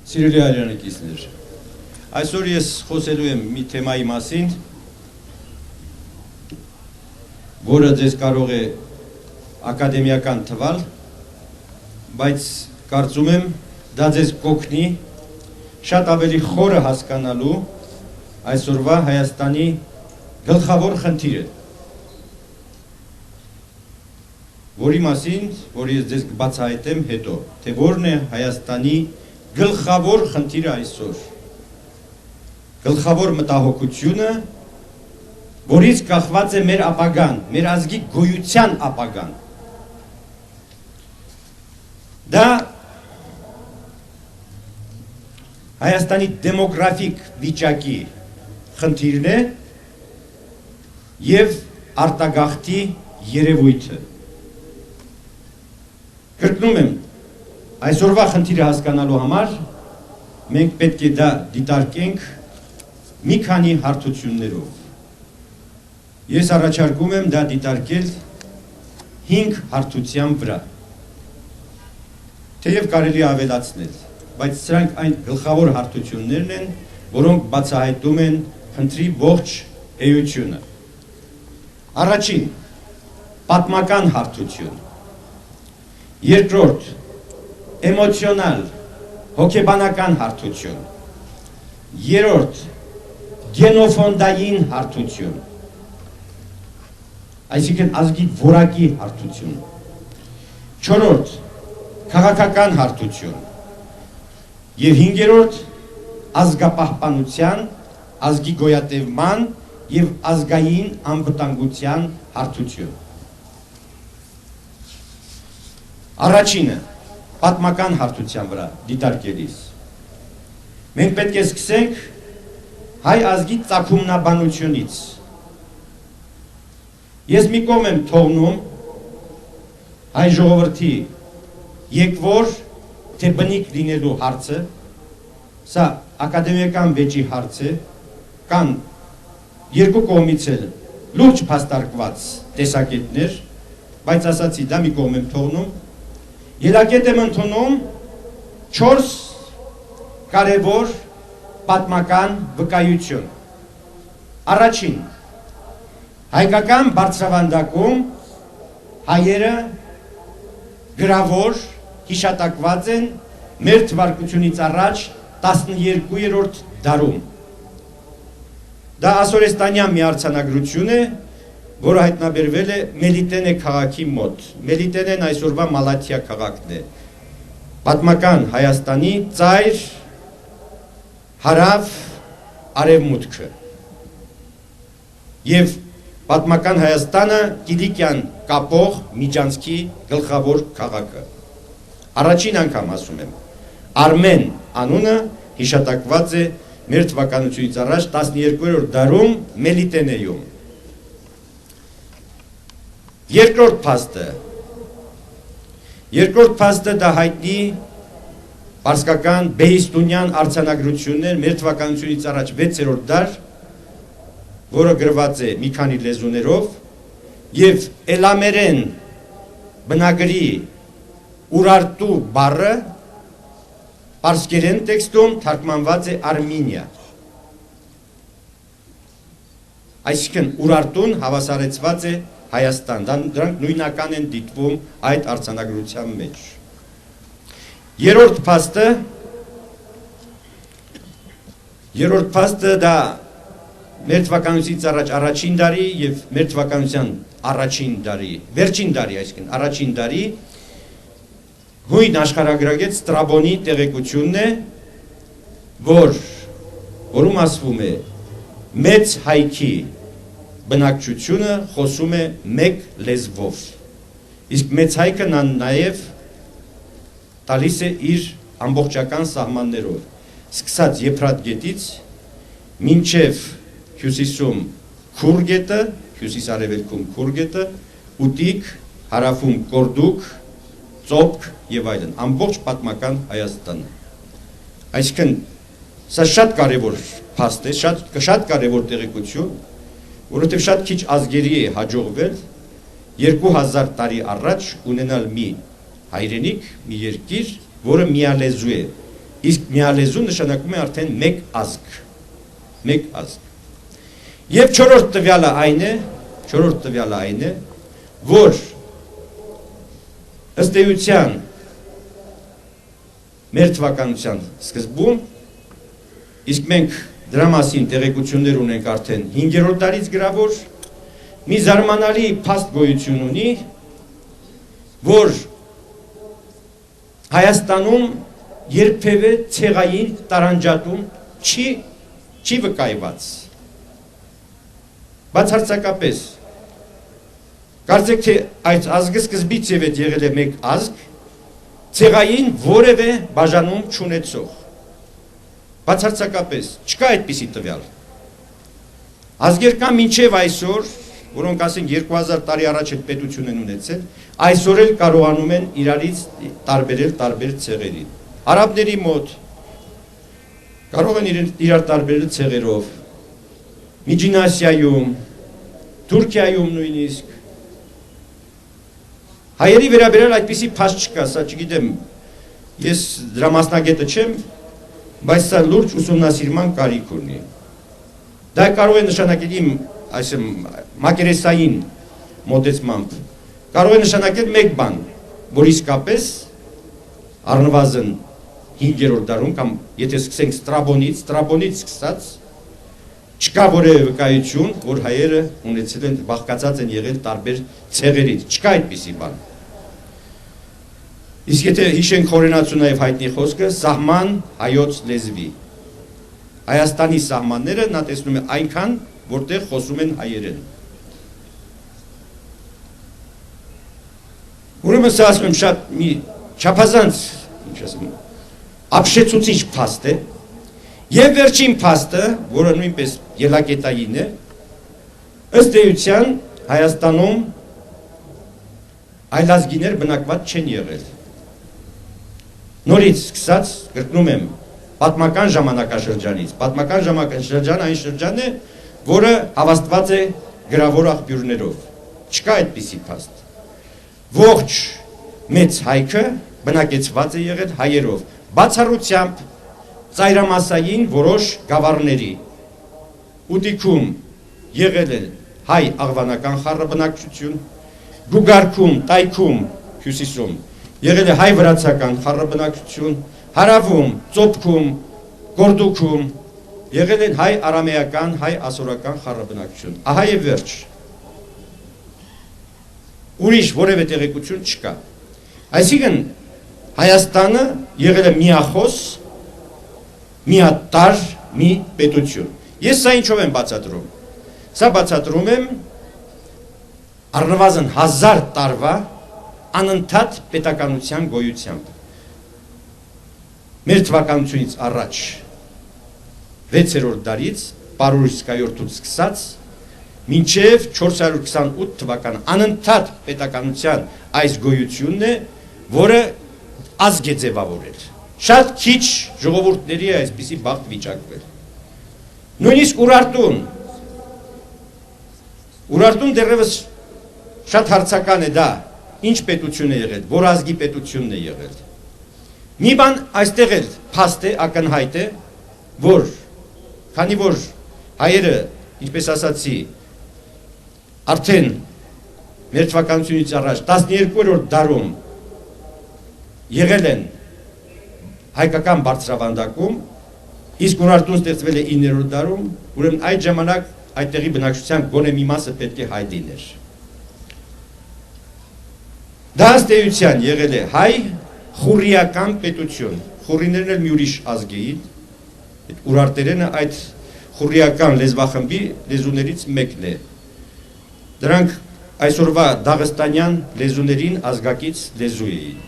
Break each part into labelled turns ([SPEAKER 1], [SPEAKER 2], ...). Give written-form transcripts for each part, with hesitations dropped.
[SPEAKER 1] Սիրելի հայրենակիցներ, այսօր ես խոսելու եմ մի թեմայի մասին, որը ձեզ կարող է ակադեմիական թվալ, բայց կարծում եմ դա ձեզ կօգնի շատ ավելի խորը հասկանալու այսօրվա Հայաստանի գլխավոր խնդիրը, որի մասին, որ ես ձեզ կբացահայտեմ հետո, թե որն է Հայաստանի գլխավոր խնդիրը այսօր, գլխավոր մտահոգությունը, որից կախված է մեր ապագան, մեր ազգի գոյության ապագան։ Դա Հայաստանի դեմոգրաֆիկ վիճակի խնդիրն է և արտագաղթի երևույթը։ Կրկնում եմ, այսօրվա խնդիրը հասկանալու համար մենք պետք է դա դիտարկենք մի քանի հարթություններով։ Ես առաջարկում եմ դա դիտարկել 5 հարթության վրա։ Թեև կարելի ավելացնել, բայց սրանք այն գլխավոր հարթություններն են, որոնք բացահայտում են խնդրի ողջ էությունը։ Առաջին, պատմական հարթություն։ Երկրորդ, էմոցիոնալ, հոգեբանական հարթություն։ Երրորդ, գենոֆոնդային հարթություն, այսինքն ազգի որակի հարթություն։ Չորրորդ, քաղաքական հարթություն։ Եվ հինգերորդ, ազգապահպանության, ազգի գոյատևման և ազգային անվտանգության հարթություն։ Առաջինը, պատմական հարթության վրա դիտարկելիս։ Մենք պետք է սկսենք հայ ազգի ծագումնաբանությունից։ Ես մի կողմ եմ թողնում հայ ժողովրդի եկվոր թե բնիկ լինելու հարցը, սա ակադեմիական վեճի հարց է, կան երկու կողմից էլ լուրջ փաստարկված տեսակետներ, բայց ասացի դա մի կողմ եմ թողնում, ելակետ եմ ընդունում 4 կարևոր պատմական վկայություն։ Առաջին, հայկական բարձրավանդակում հայերը գրավոր հիշատակված են մեր թվարկությունից առաջ 12-րդ դարում։ Դա ասորեստանյան մի արձանագրություն է, որը հայտնաբերվել է Մելիտենե քաղաքի մոտ։ Մելիտենեն այսօրվա Մալաթիա քաղաքն է։ Պատմական Հայաստանի ծայր հարավ արևմուտքը։ Եվ պատմական Հայաստանը Կիլիկիան կապող Միջանցքի գլխավոր քաղաքը։ Առաջին անգամ ասում եմ, Արմեն անունը հիշատակված է մեր թվականությունից առաջ 12-րդ դարում Մելիտենեում։ Երկրորդ փաստը դա հայտնի պարսկական Բեհիստունյան արձանագրություններ մեր թվականությունից առաջ 6-րդ դար, որը գրված է մի քանի լեզուներով, և էլամերեն բնագրի Ուրարտու բառը պարսկերեն տեքստում թարգմանված է Արմինիա։ Այսինքն Ուրարտուն հավասարեցված է Հայաստան, դրանք նույնական են դիտվում այդ արձանագրության մեջ։ Երրորդ փաստը դա մեր թվականությունից առաջ առաջին դարի և մեր թվականության վերջին դարի, այսինքն առաջին դարի հույն աշխարհագրագետ Ստրաբոնի տեղեկությունն է, որում ասվում է մեծ հայքի բնակչությունը խոսում է մեկ լեզվով, իսկ մեծ հայքը նաև տալիս է իր ամբողջական սահմաններով, սկսած Եփրատ գետից մինչև հյուսիսում Քուր գետը, հյուսիս-արևելքում Քուր գետը, Ուտիկ, հարավում Կորդուկ, Ծոպք և այլն, ամբողջ պատմական Հայաստանը։ Այսինքն, սա շատ կարևոր փաստ է, շատ կարևոր տեղեկություն, որովհետև շատ քիչ ազգերի է հաջողվել 2000 տարի առաջ ունենալ մի հայրենիք, մի երկիր, որը միալեզու է, իսկ միալեզու նշանակում է արդեն մեկ ազգ, մեկ ազգ։ Եվ չորրորդ տվյալը այն է, որ ըստ էության մեր թվականության սկզբում, իսկ մենք դրա մասին տեղեկություններ ունենք արդեն 5-րդ դարից գրավոր, մի զարմանալի փաստ գոյություն ունի, որ Հայաստանում երբևէ ցեղային տարանջատում չի վկայված։ Բացարձակապես կարծեք թե այդ ազգը սկզբից եւ եղել է մեկ ազգ, ցեղային որևէ բաժանում չունեցող։ Բացարձակապես չկա այդպիսի տվյալ։ Ազգեր կան մինչև այսօր, որոնք ասենք 2000 տարի առաջ այդ պետություն են ունեցել, այսօր էլ կարողանում են իրարից տարբերել տարբեր ցեղերին։ Արաբների մոտ կարող են իրար տարբերել ցեղերով, Միջին Ասիայում, Թուրքիայում նույնիսկ։ Հայերի վերաբերյալ այդպիսի փաստ չկա, սա չգիտեմ, ես դրա մասնագետը չեմ, բայց սա լուրջ ուսումնասիրման կարիք ունի։ Դա կարող է նշանակել իմ, այսինքն մակերեսային մոտեցմամբ, կարող է նշանակել մեկ բան, որ իսկապես առնվազն 5-րդ դարում կամ եթե սկսենք Ստրաբոնից սկսած չկա որևէ վկայություն, որ հայերը ունեցել են բաղկացած են եղել տարբեր ցեղերից, չկա այդպիսի բան։ Իսկ եթե հիշենք Խորենացու նաև հայտնի խոսքը սահման հայոց լեզվի։ Հայաստանի սահմանները նա տեսնում է այնքան, որտեղ խոսում են հայերեն։ Ուրեմն սա ասում եմ շատ մի չափազանց, ինչ ասեմ, ապշեցուցիչ փաստ է, եւ վերջին փաստը, որը նույնպես ելակետային է, ըստ էության Հայաստանում այլազգիներ բնակված չեն եղել։ Նորից սկսած, կրկնում եմ, պատմական ժամանակաշրջանից, պատմական ժամանակաշրջանը այն շրջան է, որը հավաստված է գրավոր աղբյուրներով, չկա այդպիսի փաստ։ Ողջ մեծ հայքը բնակեցված է եղել հայերով, բացառությամբ ծայրամասային որոշ գավառների ուտիքում եղել է հայ աղվանական խառնաբնակչություն, գուգարքում, տայքում, հյուսիսում եղել է հայ վրացական խառնաբնակչություն, հարավում, ծոպքում, գորդուքում եղել են հայ արամեական, հայ ասորական խառնաբնակչություն։ Ահա եւ վերջ։ Ուրիշ որևէ տեղեկություն չկա։ Այսինքն Հայաստանը եղել է միախոս, միատարր մի պետություն։ Ես սա ինչով եմ բացատրում։ Սա բացատրում եմ առնվազն 1000 տարվա անընդհատ պետականության գոյությամբ։ Մեր թվականությունից առաջ 6-րդ դարից Պարուրիսկայորդուց սկսած մինչև 428 թվական անընդհատ պետականության այս գոյությունն է, որը ազգ է ձևավորել։ Շատ քիչ ժողովուրդների է այսպիսի բախտ վիճակվել։ Նույնիսկ Ուրարտուն դեռևս շատ հարցական է դա, ինչ պետություն է եղել, որ ազգի պետությունն է եղել։ Մի բան այստեղ էլ փաստ է, ակնհայտ է, որ քանի որ հայերը, ինչպես ասացի, արդեն մեր թվականությունից առաջ 12-րդ դարում եղել են հայկական բարձրավանդակում, իսկ Ուրարտուն ստեղծվել է 9-րդ դարում, ուրեմն այդ ժամանակ այդտեղի բնակչության գոնե մի մասը պետք է հայ լիներ։ Դա ըստ էության եղել է հայ խուրիական պետություն, խուրիներն էլ մի ուրիշ ազգ էին, ուրարտերենը այդ խուրիական լեզվախմբի լեզուներից մեկն է։ Դրանք այսօրվա դաղստանյան լեզուներին ազգակից լեզու էին,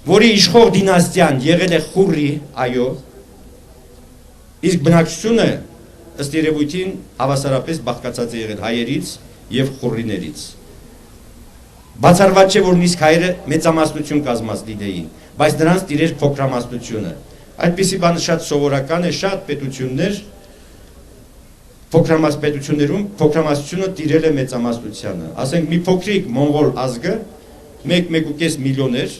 [SPEAKER 1] որի իշխող դինաստիան եղել է խուրի, այո, իսկ բնակչությունը ըստ երևույթին հավասարապես բաղկացած է եղել հայերից եւ խուրիներից։ Բացառված չէ, որ նույնիսկ հայերը մեծամասնություն կազմած լինեին, բայց նրանց տիրեր փոքրամասնությունը։ Այդպիսի բանը շատ սովորական է, շատ պետություններ փոքրամասնություններում փոքրամասնությունը տիրել է մեծամասնությանը։ Ասենք մի փոքրիկ մոնղոլ ազգը 1-1.5 միլիոն էր,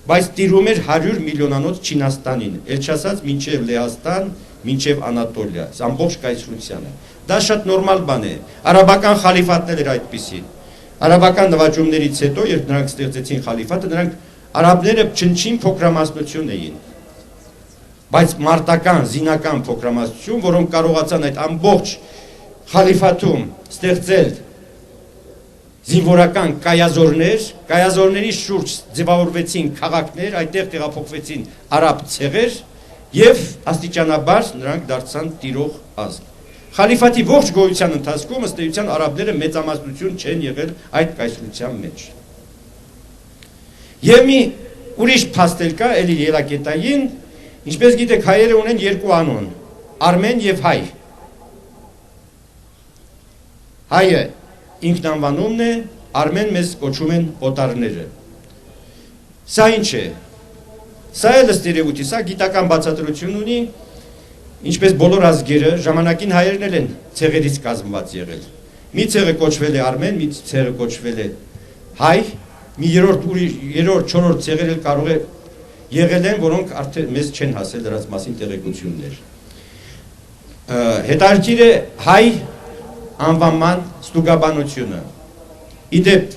[SPEAKER 1] բայց տիրում էր 100 միլիոնանոց Չինաստանին, էլ չասած մինչև Լեհաստան, մինչև Անատոլիա, ամբողջ կայսրությանը։ Դա շատ նորմալ բան է։ Արաբական խալիֆատն էր այդպիսին։ Արաբական նվաճումներից հետո, երբ նրանք ստեղծեցին խալիֆատը, նրանք արաբները չնչին փոքրամասնություն էին։ Բայց մարտական, զինական փոքրամասնություն, որոնք կարողացան այդ ամբողջ խալիֆատում ստեղծել զինվորական կայազորների շուրջ ձևավորվեցին քաղաքներ, այդտեղ տեղափոխվեցին արաբ ցեղեր եւ աստիճանաբար նրանք դարձան տիրող ազգ։ Խալիֆատի ողջ գոյության ընթացքում ըստ էության արաբները մեծամասնություն չեն եղել այդ կայսրության մեջ։ Եվ մի ուրիշ փաստել կա, էլի ելակետային, ինչպես գիտեք, հայերը ունեն երկու անուն՝ արմեն եւ հայ։ Հայը ինքնանվանումն է, արմեն մեզ կոչում են օտարները։ Սա ինչ է։ Սա էլ ըստ երևույթի, սա գիտական բացատրություն ունի, ինչպես բոլոր ազգերը, ժամանակին հայերն էլ են ցեղերից կազմված եղել։ Մի ցեղը կոչվել է արմեն, մի ցեղը կոչվել է հայ, մի երրորդ, չորրորդ ցեղեր էլ կարող է եղել են, որոնք արդեն մեզ չեն հասել դրանց մասին տեղեկություններ։ Հետաքրքիր է հայ անվանման ստուգաբանությունը։ Իդեպ,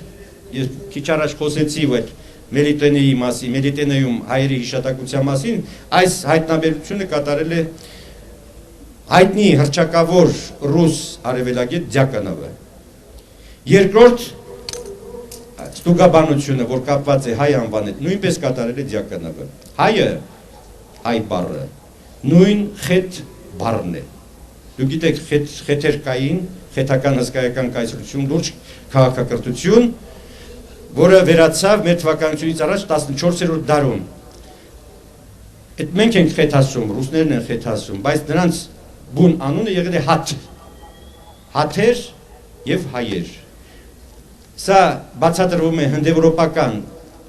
[SPEAKER 1] ես քիչ առաջ խոսեցի այդ Մելիտենեի մասին, Մելիտենեում հայերի հիշատակության մասին, այս հայտնաբերությունը կատարել է հայտնի հռչակավոր ռուս արևելագետ Դյակոնովը։ Երկրորդ ստուգաբանությունը, որ կապված է հայ անվան հետ, նույնպես կատարել է Դյակոնովը։ Հայը, հայ բառը, նույն խետ բառն է։ Դուք գիտեք, խեթեր կային, խեթական հսկայական կայսրություն, լուրջ քաղաքակրթություն, որը վերացավ մեր թվականությունից առաջ 14-րդ դարում։ Այդ մենք ենք խեթ ասում, ռուսներն են խեթ ասում, բայց նրանց բուն անունը եղել է հաթ, հաթեր և հայեր։ Սա բացատրվում է հնդեվրոպական,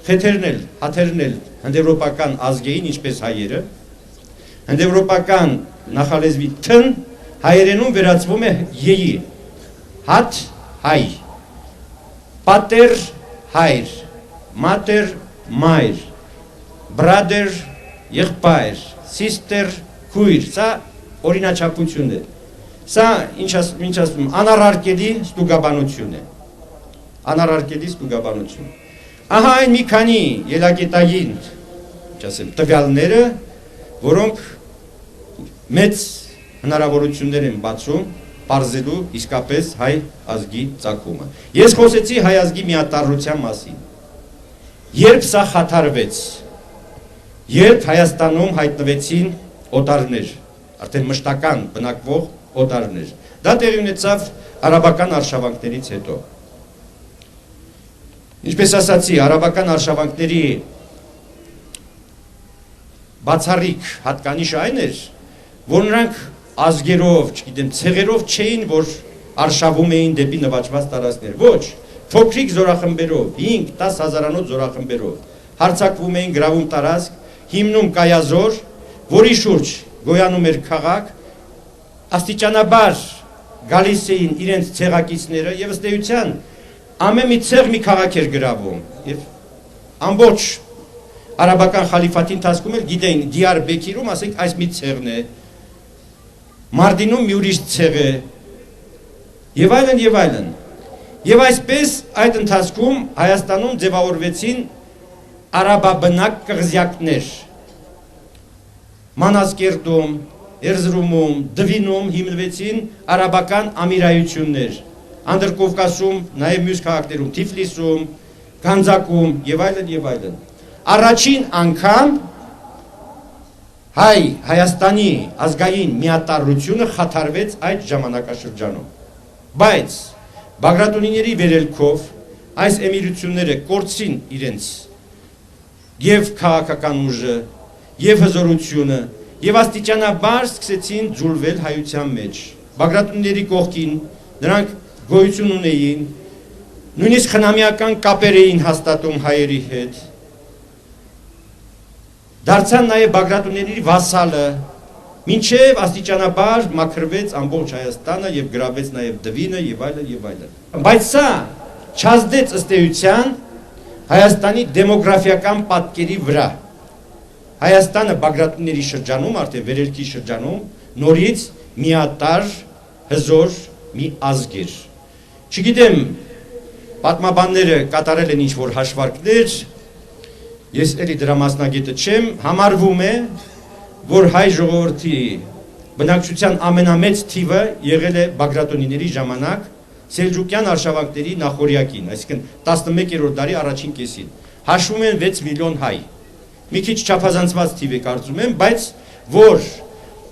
[SPEAKER 1] խեթերն էլ, հաթերն էլ հնդեվրոպական ազգային, ինչպես հայերը, հնդեվրոպական նախալեզվի թն հայերենում վերածվում է եի, հաթ, հայ, պատեր, հայր, մատեր, մայր, բրադեր, եղբայր, սիստեր, քույր, սա օրինաչափություն է։ Սա ինչ ասում, անառարկելի ստուգաբանություն է։ Անառարկելի ստուգաբանություն։ Ահա այն մի քանի ելակետային, տվյալները, որոնք մեծ հնարավորություններ են բացում պարզելու իսկապես հայ ազգի ծագումը։ Ես խոսեցի հայ ազգի միատարրության մասին։ Երբ սա խաթարվեց, երբ Հայաստանում հայտնվեցին օտարներ, արդեն մշտական բնակվող օտարներ, դա տեղի ունեցավ արաբական արշավանքներից հետո։ Ինչպես ասացի, արաբական արշավանքների բացառիկ հատկանիշը այն էր, որ նրանք ազգերով, չգիտեմ, ցեղերով չէին, որ արշավում էին դեպի նվաճված տարածքներ։ Ոչ, փոքրիկ զորախմբերով, 5-10 հազարանոց զորախմբերով հարձակվում էին, գրավում տարածք, հիմնում կայազոր, որի շուրջ գոյանում էր քաղաք, աստիճանաբար գալիս էին իրենց ցեղակիցները եւ ըստ էության ամեն մի ցեղ մի քաղաք էր գրավում եւ ամբողջ արաբական խալիֆատի ընթացքում էլ գիտեին Դիարբեկիրում, ասենք, այս մի ցեղն է, Մարդինում մի ուրիշ ցեղ է, եւ այլն եւ այլն։ Եվ այսպես այդ ընթացքում Հայաստանում ձևավորվեցին արաբաբնակ կղզյակներ։ Մանազկերտում, Էրզրումում, Դվինում հիմնվեցին արաբական ամիրայություններ։ Անդրկովկասում, նաեւ մյուս քաղաքներում, Թիֆլիսում, Գանձակում եւ այլն եւ այլն։ Առաջին անգամ Հայաստանի ազգային միատարրությունը խաթարվեց այդ ժամանակաշրջանում։ Բայց Բագրատունիների վերելքով այս էմիրությունները կորցրին իրենց եւ քաղաքական ուժը, եւ հզորությունը, եւ աստիճանաբար սկսեցին ձուլվել հայության մեջ։ Բագրատունիների կողքին նրանք գոյություն ունեին, նույնիսկ խնամիական կապեր էին հաստատում հայերի հետ։ Դարձան նաև Բագրատունիների վասալը, մինչև աստիճանաբար մաքրվեց ամբողջ Հայաստանը եւ գրավեց նաև Դվինը եւ այլն եւ այլն։ Բայց սա չազդեց ըստ էության Հայաստանի դեմոգրաֆիական պատկերի վրա։ Հայաստանը Բագրատների շրջանում, արդեն վերելքի շրջանում, նորից միատար, հզոր մի ազգ էր։ Չգիտեմ, պատմաբանները կատարել են ինչ-որ հաշվարկներ, ես էլի դրա մասնագետը չեմ, համարվում է, որ հայ ժողովրդի բնակչության ամենամեծ թիվը եղել է Բագրատոնիների ժամանակ Սելջուկյան արշավանքների նախօրյակին, այսինքն 11-րդ դարի առաջին կեսին։ Հաշվում են 6 միլիոն հայ։ Մի քիչ չափազանցված թիվ է կարծում եմ, բայց որ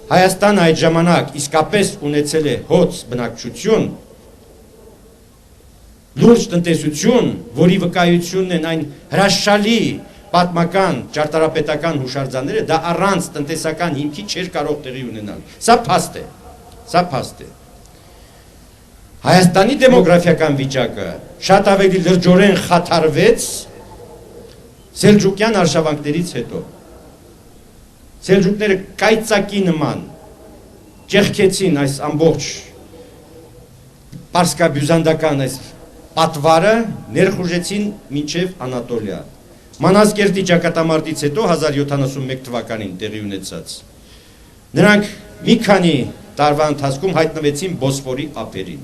[SPEAKER 1] Հայաստանը այդ ժամանակ իսկապես ունեցել է հոծ բնակչություն, լուրջ տնտեսություն, որի վկայությունն են այն հրաշալի պատմական, ճարտարապետական հուշարձանները, դա առանց տնտեսական հիմքի չէր կարող տեղի ունենալ։ Սա փաստ է, սա փաստ է։ Հայաստանի դեմոգրաֆիական վիճակը շատ ավելի լրջորեն խաթարվեց Սելջուկյան արշավանքներից հետո։ Սելջուկները կայծակի նման ճեղքեցին այս ամբողջ պարսկաբյուզանդական այս պատվարը, ներխուժեցին մինչև Անատոլիա։ Մանազկերտի ճակատամարտից հետո 1071 թվականին տեղի ունեցած։ Նրանք մի քանի տարվա ընթացքում հայտնվեցին Բոսֆորի ափերին։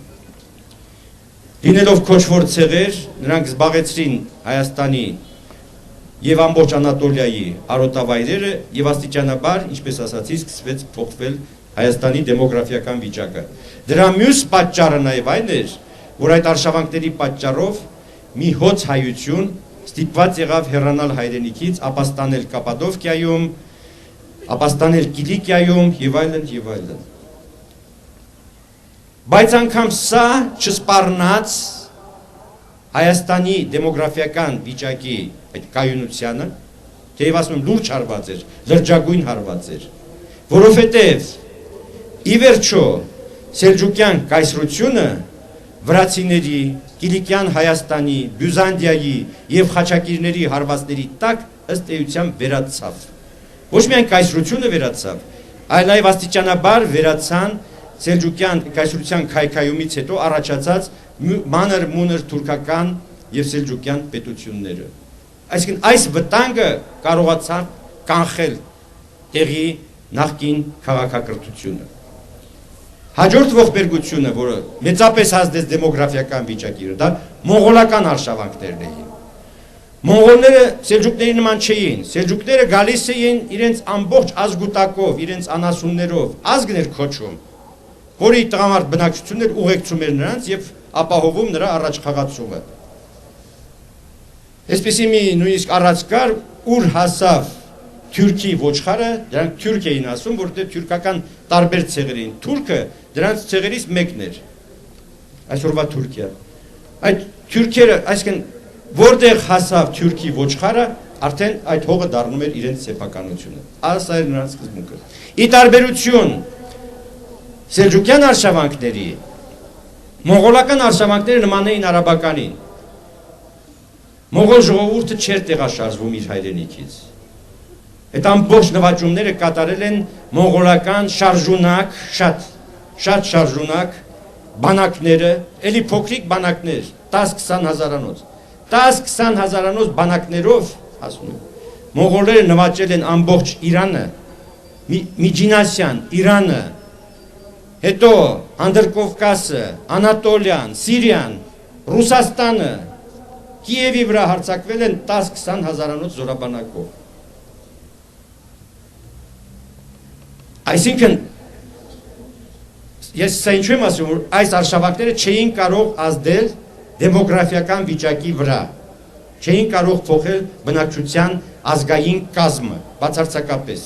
[SPEAKER 1] Լինելով քոչվոր ցեղեր, նրանք զբաղեցրին Հայաստանի եւ ամբողջ Անատոլիայի արոտավայրերը եւ աստիճանաբար, ինչպես ասացի, սկսվեց փոխվել Հայաստանի դեմոգրաֆիական վիճակը։ Դրա մյուս պատճառը նաեւ այն էր, որ այդ արշավանքների պատճառով մի հոծ հայություն ստիպված եղավ հեռանալ հայրենիքից, ապաստանել Կապադովկիայում, ապաստանել Կիլիկիայում եւ այլն եւ այլն։ Բայց անգամ սա չսպառնաց Հայաստանի դեմոգրաֆիական վիճակի այդ կայունությանը, թեև ասում եմ լուրջ հարված էր, լրջագույն հարված էր, որովհետև ի վերջո Սելջուկյան կայսրությունը վրացիների, Կիլիկյան Հայաստանի, Բյուզանդիայի եւ Խաչակիրների հարվածների տակ ըստ էության վերացավ։ Ոչ միայն կայսրությունը վերացավ, այլ նաև աստիճանաբար վերացան Սելջուկյան կայսրության քայքայումից հետո առաջացած մանր-մունր թուրքական եւ սելջուկյան պետությունները։ Այսինքն այս վտանգը կարողացավ կանխել տեղի նախկին քաղաքակրթությունը։ Հաջորդ ողբերգությունը, որը մեծապես ազդեց դեմոգրաֆիական վիճակի վրա, դա մոնղոլական արշավանքներն էին։ Մոնղոլները սելջուկների նման չէին։ Սելջուկները գալիս էին իրենց ամբողջ ազգուտակով, իրենց անասուններով, ազգներ քոչում, որի տղամարդ բնակչություններ ուղեկցում էր նրանց եւ ապահովում նրա առաջխաղացումը։ Այսպեսի մի նույնիսկ առած կար, ուր հասավ թուրքի ոչխարը, դրանք թուրք էին ասում, որտեղ թուրքական տարբեր ցեղեր էին։ Թուրքը դրանց ցեղերից մեկն էր։ Այսօրվա Թուրքիա։ Այդ թուրքերը, այսինքն որտեղ հասավ թուրքի ոչխարը, արդեն այդ հողը դառնում էր իրենց սեփականությունը։ Սա էր նրանց սկզբունքը։ Ի տարբերություն Սելջուկյան արշավանքների, մոնղոլական արշավանքները նման էին արաբականին։ Մոնղոլ ժողովուրդը չէր տեղաշարժվում իր հայրենիքից։ Այդ ամբողջ նվաճումները կատարել են մոնղոլական շարժունակ, շատ շարժունակ բանակները, էլի փոքրիկ բանակներ, 10-20 հազարանոց։ 10-20 հազարանոց բանակներով, ասում եմ, մոնղոլները նվաճել են ամբողջ Իրանը, Միջին Իրանը, հետո Անդրկովկասը, Անատոլիան, Սիրիան, Ռուսաստանը, Կիևի վրա հարձակվել են 10-20 հազարանոց զորաբանակով։ Այսինքն, ես սա ինչու եմ ասում, որ այս արշավանքները չէին կարող ազդել դեմոգրաֆիական վիճակի վրա, չէին կարող փոխել բնակչության ազգային կազմը, բացարձակապես։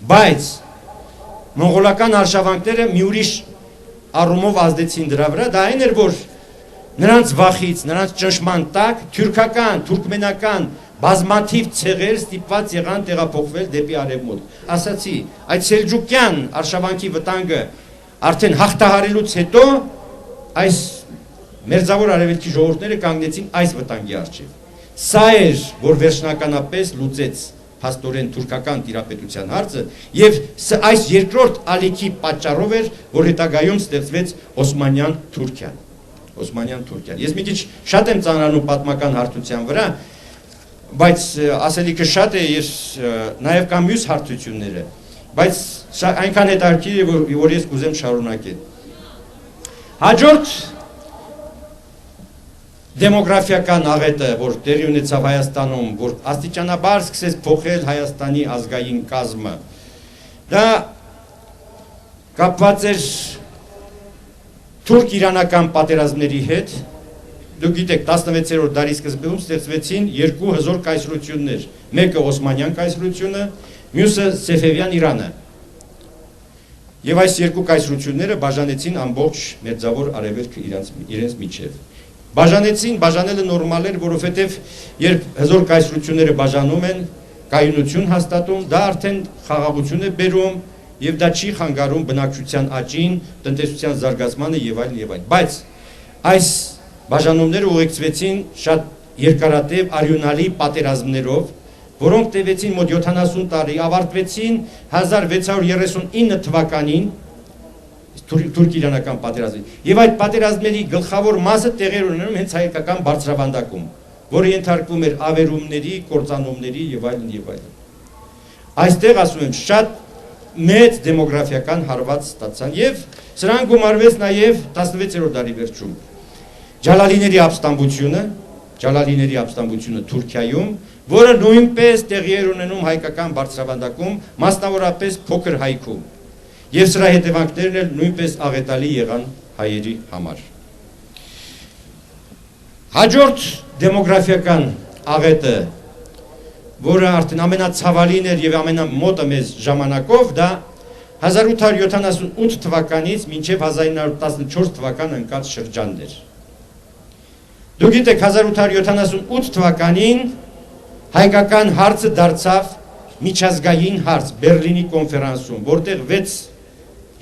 [SPEAKER 1] Բայց մոնղոլական արշավանքները մի ուրիշ առումով ազդեցին դրա վրա, դա այն էր, որ նրանց վախից, նրանց ճնշման տակ թուրքական, թուրքմենական բազմաթիվ ցեղեր ստիպված եղան տեղափոխվել դեպի արևմուտք։ Ասացի, այդ սելջուկյան արշավանքի վտանգը արդեն հաղթահարելուց հետո այս մերձավոր արևելքի ժողովուրդները կանգնեցին այս վտանգի առջև։ Սա էր, որ վերջնականապես լուծեց փաստորեն թուրքական տիրապետության հարցը եւ այս երկրորդ ալիքի պատճառով էր, որ հետագայում ստեղծվեց Օսմանյան Թուրքիան։ Օսմանյան Թուրքիան։ Ես մի քիչ շատ եմ ծանրանում պատմական հարթության վրա, բայց ասելիքը շատ է, ես նաև կան մյուս հարթությունները, բայց այնքան հետաքրքիր է, որ ես կուզեմ շարունակել։ Հաջորդ դեմոգրաֆիական աղետը, որ տեղի ունեցավ Հայաստանում, որ աստիճանաբար սկսեց փոխել Հայաստանի ազգային կազմը, դա կապված էր թուրք-իրանական պատերազմների հետ։ Դուք գիտեք, 16-րդ դարի սկզբում ստեղծվեցին երկու հզոր կայսրություններ, մեկը Օսմանյան կայսրությունը, մյուսը Սեֆևյան Իրանը։ Եվ այս երկու կայսրությունները բաժանեցին ամբողջ մերձավոր արևելքը իրենց միջև։ Բաժանելը նորմալ էր, որովհետև երբ հզոր կայսրությունները բաժանում են, կայունություն հաստատում, դա արդեն խաղաղություն է բերում եւ դա չի խանգարում բնակչության աճին, տնտեսության զարգացմանը եւ այլն։ Բայց այս բաժանումները ուղեկցվեցին շատ երկարատև արյունալի պատերազմներով, որոնք տևեցին մոտ 70 տարի, ավարտվեցին 1639 թվականին թուրք-իրանական պատերազմին։ Եվ այդ պատերազմների գլխավոր մասը տեղի ունենում հենց հայկական բարձրավանդակում, որը ենթարկվում էր ավերումների, կործանումների եւ այլն։ Այստեղ ասում եմ շատ մեծ դեմոգրաֆիական հարված ստացան եւ սրան գումարվեց նաեւ 16-րդ դարի վերջում Ջալալիների ապստամբությունը Թուրքիայում, որը նույնպես տեղի էր ունենում հայկական բարձրավանդակում, մասնավորապես Փոքր Հայքում։ Եվ սրա հետևանքներն էլ նույնպես աղետալի եղան հայերի համար։ Հաջորդ դեմոգրաֆիական աղետը, որը արդեն ամենացավալին էր եւ ամենամոտը մեզ ժամանակով, դա 1878 թվականից մինչև 1914 թվական ընկած շրջանն էր։ Դուք գիտեք, 1878 թվականին հայկական հարցը դարձավ միջազգային հարց Բերլինի կոնֆերանսում, որտեղ 6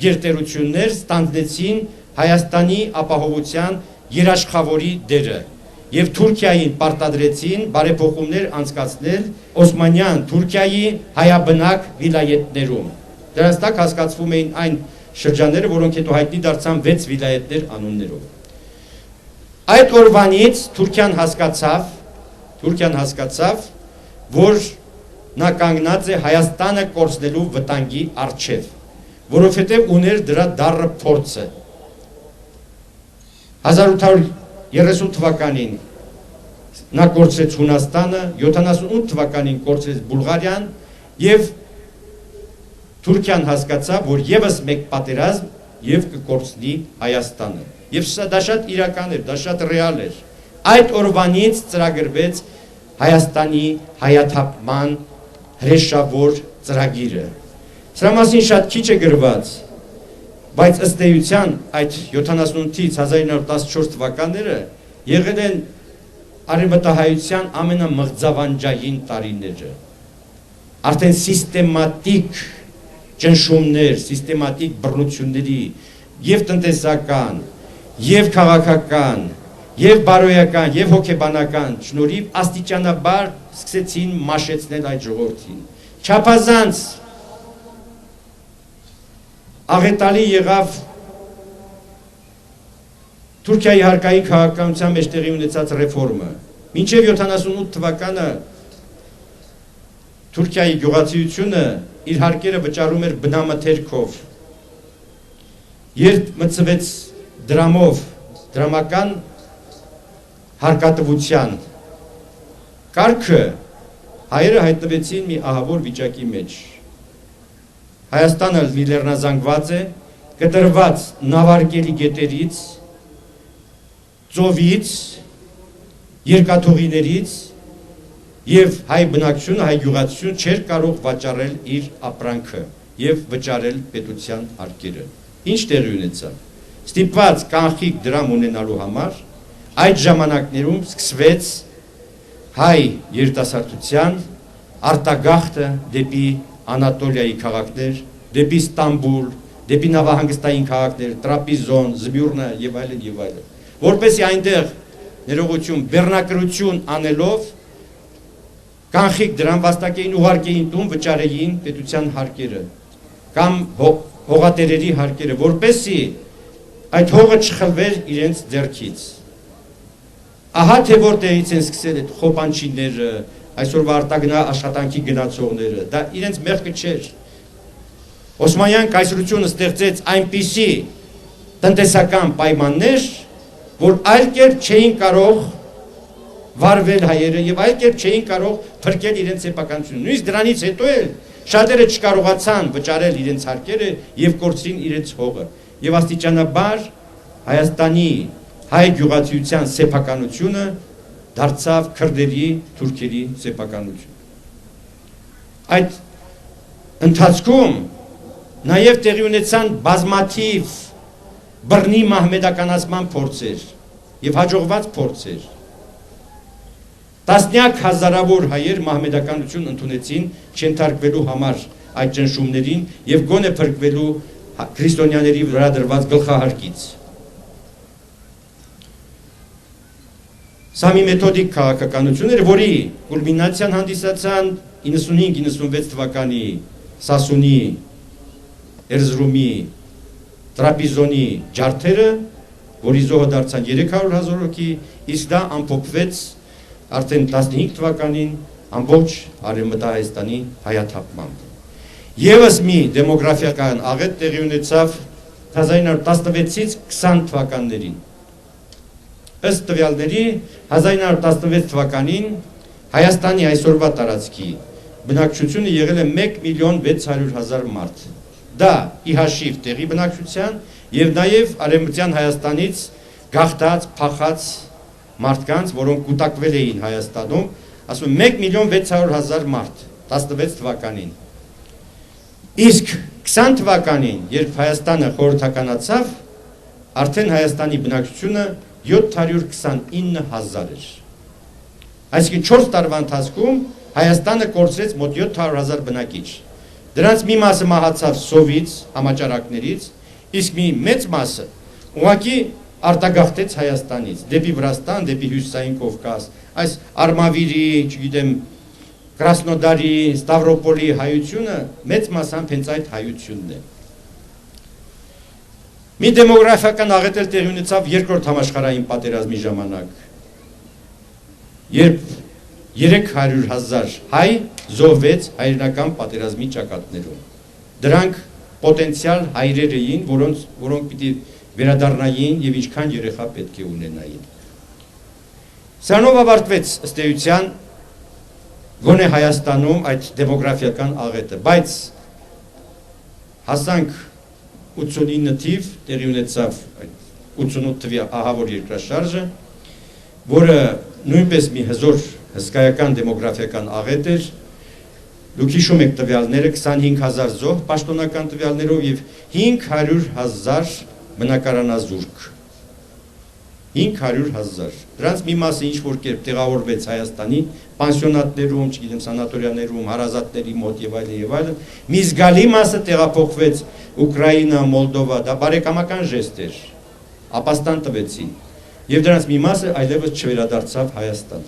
[SPEAKER 1] գերտերություններ ստանձնեցին Հայաստանի ապահովության երաշխավորի դերը եւ Թուրքիային պարտադրեցին բարեփոխումներ անցկացնել Օսմանյան Թուրքիայի հայաբնակ վիլայետներում։ Դրանց տակ հասկացվում էին այն շրջանները, որոնք հետո հայտնի դարձան 6 վիլայետներ անուններով։ Այդ օրվանից Թուրքիան հասկացավ, որ նա կանգնած է Հայաստանը կորցնելու վտանգի առջև, որովհետև ուներ դրա դառը փորձը։ 1830 թվականին նա կորցրեց Հունաստանը, 78 թվականին կորցրեց Բուլղարիան եւ Թուրքիան հասկացավ, որ եւս մեկ պատերազմ եւ կկորցնի Հայաստանը։ Եվ դա շատ իրական էր, դա շատ ռեալ էր։ Այդ օրվանից ծրագրվեց Հայաստանի հայաթափման հրեշավոր ծրագիրը։ Սրա մասին շատ քիչ է գրված, բայց ըստ էության այդ 78-ից 1914 թվականները եղել են արևմտահայության ամենամղձավանջային տարիները։ Արդեն սիստեմատիկ ճնշումներ, սիստեմատիկ բռնությունների եւ տնտեսական, եւ քաղաքական, եւ բարոյական, եւ հոգեբանական շնորհիվ աստիճանաբար սկսեցին մաշեցնել այդ ժողովրդին։ Չափազանց աղետալի եղավ Թուրքիայի հարկային քաղաքականության մեջ տեղի ունեցած ռեֆորմը։ Մինչև 78 թվականը Թուրքիայի գյուղացիությունը իր հարկերը վճարում էր բնամթերքով։ Երբ մտցվեց դրամով, դրամական հարկատվության կարգը, հայերը հայտնվեցին մի ահավոր վիճակի մեջ։ Հայաստանը մի լեռնազանգված է, կտրված նավարկելի գետերից, ծովից, երկաթուղիներից եւ հայ բնակչությունը, հայ գյուղացիությունը չէր կարող վաճառել իր ապրանքը եւ վճարել պետության հարկերը։ Ինչ տեղի ունեցավ։ Ստիպված կանխիկ դրամ ունենալու համար այդ ժամանակներում սկսվեց հայ երիտասարդության արտագաղթը դեպի Անատոլիայի քաղաքներ, դեպի Ստամբուլ, դեպի նավահանգստային քաղաքներ, Տրապիզոն, Զմյուրնա եւ այլն, որպեսզի այնտեղ ներողություն, բեռնակրություն անելով կանխիկ դրամ վաստակեին ուղարկեին տուն, վճարեին պետության հարկերը կամ հողատերերի հարկերը, որպեսզի այդ հողը չխլվեր իրենց ձեռքից։ Ահա թե որտեղից են սկսել այդ խոպանչիները, այսօրվա արտագնա աշխատանքի գնացողները, դա իրենց մեղքը չէր։ Օսմանյան կայսրությունը ստեղծեց այնպիսի տնտեսական պայմաններ, որ այլ կերպ չէին կարող վարվել հայերը եւ այլ կերպ չէին կարող փրկել իրենց սեփականությունը։ Նույնիսկ դրանից հետո էլ շատերը չկարողացան վճարել իրենց հարկերը եւ կորցրին իրենց հողը։ Եվ աստիճանաբար Հայաստանի հայ գյուղացիության սեփականությունը դարձավ քրդերի, թուրքերի սեփականություն։ Այդ ընթացքում նաեւ տեղի ունեցան բազմաթիվ բռնի մահմեդականացման փորձեր եւ հաջողված փորձեր։ Տասնյակ հազարավոր հայեր մահմեդականություն ընդունեցին չենթարկվելու համար այդ ճնշումներին եւ գոնե փրկվելու քրիստոնյաների վրա դրված գլխահարկից։ Սա մի մեթոդիկ քաղաքականություն էր, որի կուլմինացիան հանդիսացան 95-96 թվականի Սասունի, Էրզրումի, Տրապիզոնի ջարդերը, որի զոհը դարձան 300,000 հոգի, իսկ դա ամփոփվեց արդեն 15 թվականին ամբողջ Արևմտահայաստանի հայաթափմամբ։ Եվս մի դեմոգրաֆիական աղետ տեղի ունեցավ 1916-ից 20 թվականներին։ Ըստ տվյալների 1916 թվականին Հայաստանի այսօրվա տարածքի բնակչությունը եղել է 1,600,000 մարդ։ Դա ի հաշիվ տեղի բնակչության եւ նաեւ արևմտյան Հայաստանից գաղթած, փախած մարդկանց, որոնք կուտակվել էին Հայաստանում, ասում 1,600,000 մարդ 16 թվականին։ Իսկ 20 թվականին, երբ Հայաստանը խորհրդականացավ, արդեն Հայաստանի բնակչությունը 729,000 էր։ Այսինքն 4 տարվա ընթացքում Հայաստանը կորցրեց մոտ 700,000 բնակիչ։ Դրանց մի մասը մահացավ սովից, համաճարակներից, իսկ մի մեծ մասը ուղղակի արտագաղթեց Հայաստանից, դեպի Վրաստան, դեպի Հյուսիսային Կովկաս, այս Արմավիրի, չգիտեմ, Կրասնոդարի, Ստավրոպոլի հայությունը մեծ մասամբ հենց այդ հայությունն է։ Մի դեմոգրաֆիական աղետ էլ տեղի ունեցավ երկրորդ համաշխարհային պատերազմի ժամանակ, երբ 300,000 հայ զոհվեց հայրենական պատերազմի ճակատներում։ Դրանք պոտենցիալ հայրեր էին, որոնք պիտի վերադառնային եւ ինչքան երեխա պետք է ունենային։ Սրանով ավարտվեց ըստ էության գոնե Հայաստանում այդ դեմոգրաֆիական աղետը, բայց հասանք 89 թիվ տեղի ունեցավ 88 թվի ահավոր երկրաշարժը, որը նույնպես մի հզոր հսկայական դեմոգրաֆիական աղետ էր։ Դուք հիշում եք տվյալները 25,000 զոհ պաշտոնական տվյալներով եւ 500,000 բնակարանազուրկ։ 500,000։ Դրանց մի մասը ինչ որ կերպ տեղավորվեց Հայաստանի պանսիոնատներում, չգիտեմ, սանատորիաներում, հարազատների մոտ եւ այլն։ Մի զգալի մասը տեղափոխվեց Ուկրաինա, Մոլդովա, դա բարեկամական ժեստ էր։ Ապաստան տվեցին։ Եվ դրանց մի մասը այլևս չվերադարձավ Հայաստան։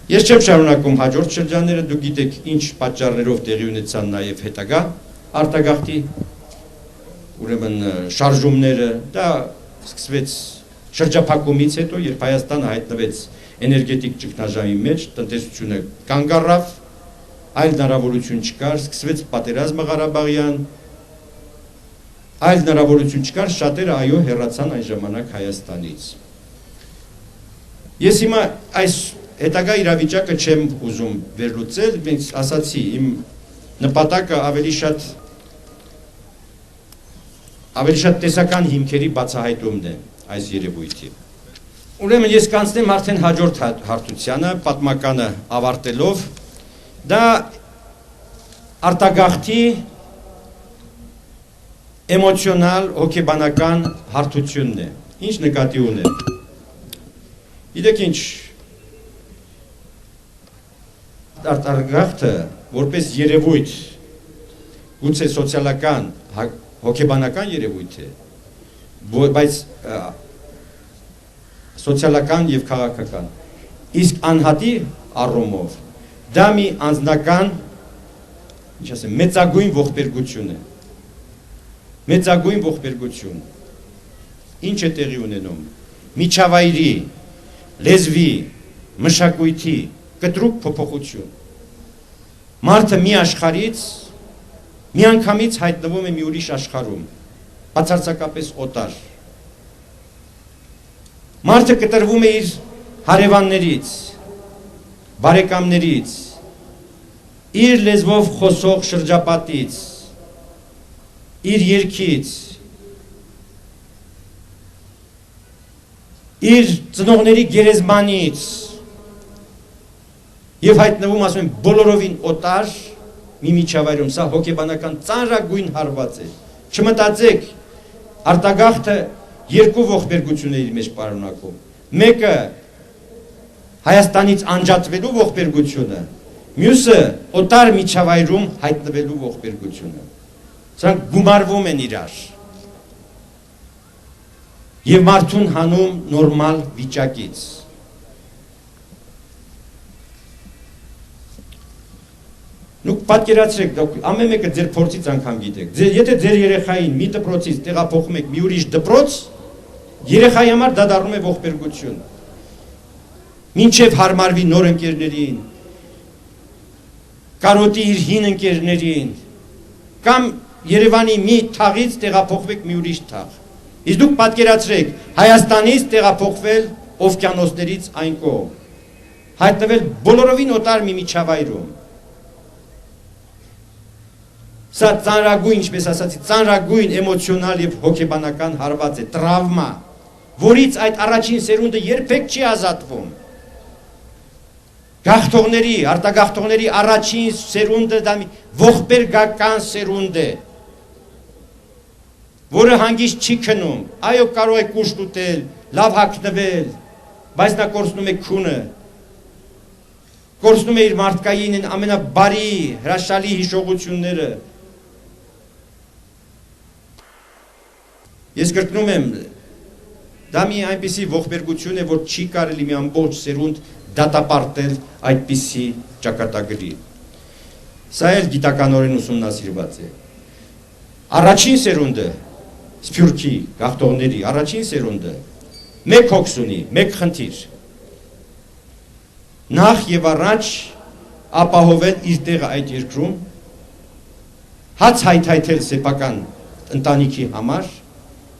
[SPEAKER 1] Ես չեմ շարունակում հաջորդ շրջանները, դուք գիտեք ինչ պատճառներով տեղի ունեցան նաև հետագա արտագաղթի ուրեմն շարժումները, դա սկսվեց շրջափակումից հետո, երբ Հայաստանը հայտնվեց էներգետիկ ճգնաժամի մեջ, տնտեսությունը կանգ առավ, այլ հնարավորություն չկար, սկսվեց պատերազմը Ղարաբաղյան, այլ հնարավորություն չկար, շատերը այո հեռացան այն ժամանակ Հայաստանից։ Ես հիմա այս հետագա իրավիճակը չեմ ուզում վերլուծել, մենք ասացի, իմ նպատակը ավելի շատ տեսական հիմքերի բացահայտումն է այս երևույթի։ Ուրեմն ես կանցնեմ արդեն հաջորդ հարթությանը, պատմականը ավարտելով, դա արտագաղթի էմոցիոնալ, հոգեբանական հարթությունն է։ Ինչ նկատի ունեմ։ Գիտեք ինչ, արտագաղթը որպես երևույթ, գուցե սոցիալական, հոգեբանական երևույթ է, բայց սոցիալական եւ քաղաքական։ Իսկ անհատի առումով դա մի անձնական, ինչ ասեմ, մեծագույն ողբերգություն է։ մեծագույն ողբերգություն։ Ինչ է տեղի ունենում։ Միջավայրի, լեզվի, մշակույթի կտրուկ փոփոխություն։ Մարդը մի աշխարհից միանգամից հայտնվում է մի ուրիշ աշխարհում, բացարձակապես օտար։ Մարդը կտրվում է իր հարևաններից, բարեկամներից, իր լեզվով խոսող շրջապատից, իր երգից, իր ծնողների գերեզմանից եւ հայտնվում, ասում են, բոլորովին օտար մի միջավայրում։ Սա հոգեբանական ծանրագույն հարված է։ Չմտածեք, արտագաղթը երկու ողբերգությունների մեջ պարունակում։ Մեկը Հայաստանից անջատվելու ողբերգությունը, մյուսը օտար միջավայրում հայտնվելու ողբերգությունը։ Սրանք գումարվում են իրար եւ մարդուն հանում նորմալ վիճակից։ Դուք պատկերացրեք, ամեն մեկը ձեր փորձից անգամ գիտեք։ Եթե ձեր երեխային մի դպրոցից տեղափոխում եք մի ուրիշ դպրոց, երեխայի համար դա դառնում է ողբերգություն։ Մինչև հարմարվի նոր ընկերներին, կարոտի իր հին ընկերներին, կամ Երևանի մի թաղից տեղափոխվեք մի ուրիշ թաղ։ Իսկ դուք պատկերացրեք, Հայաստանից տեղափոխվել օվկիանոսներից այն կողմ, հայտնվել բոլորովին օտար մի միջավայրում։ Սա ծանրագույն, ինչպես ասացի, ծանրագույն էմոցիոնալ եւ հոգեբանական հարված է, տրավմա, որից այդ առաջին սերունդը երբեք չի ազատվում։ Գաղթողների, արտագաղթողների առաջին սերունդը դա ողբերգական սերունդ է, որը հանգիստ չի քնում, այո, կարող է կուշտ ուտել, լավ հագնվել, բայց նա կորցնում է քունը, կորցնում է իր մարդկային ամենաբարի, հրաշալի հիշողությունները։ Ես կրկնում եմ, դա մի այնպիսի ողբերգություն է, որ չի կարելի մի ամբողջ սերունդ դատապարտել այդպիսի ճակատագրի։ Սա էլ գիտականորեն ուսումնասիրված է։ Առաջին սերունդը, Սփյուռքի գաղթողների առաջին սերունդը, մեկ հոգս ունի, մեկ խնդիր։ Նախ եւ առաջ ապահովել իր տեղը այդ երկրում, հաց հայթայթել սեփական ընտանիքի համար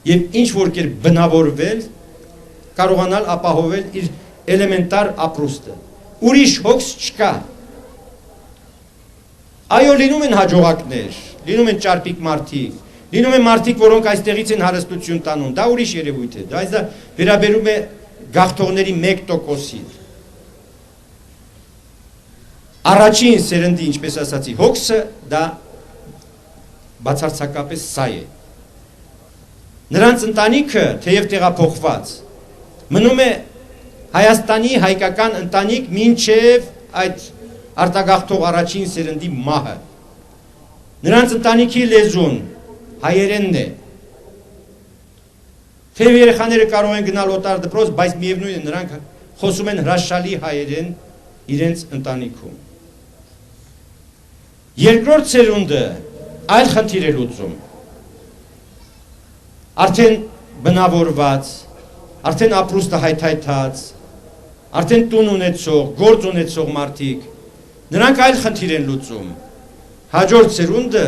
[SPEAKER 1] եւ ինչ որ կերպ բնավորվել, կարողանալ ապահովել իր էլեմենտար ապրուստը։ Ուրիշ հոգս չկա։ Այո, լինում են հաջողակներ, լինում են ճարպիկ մարդիկ, լինում են մարդիկ, որոնք այստեղից են հարստություն տանում, դա ուրիշ երևույթ է, բայց դա վերաբերում է գաղթողների 1%-ին։ Առաջին սերնդի, ինչպես ասացի, հոգսը դա բացարձակապես սա է։ Նրանց ընտանիքը, թեև տեղափոխված, մնում է Հայաստանի հայկական ընտանիք մինչև այդ արտագաղթող առաջին սերնդի մահը։ Նրանց ընտանիքի լեզուն հայերենն է։ Թեև երեխաները կարող են գնալ օտար դպրոց, բայց միևնույն է, նրանք խոսում են հրաշալի հայերեն իրենց ընտանիքում։ Երկրորդ սերունդը այլ խնդիր է լուծում։ Արդեն բնավորված, արդեն ապրուստը հայթայթած, արդեն տուն ունեցող, գործ ունեցող մարդիկ, նրանք այլ խնդիր են լուծում։ Հաջորդ սերունդը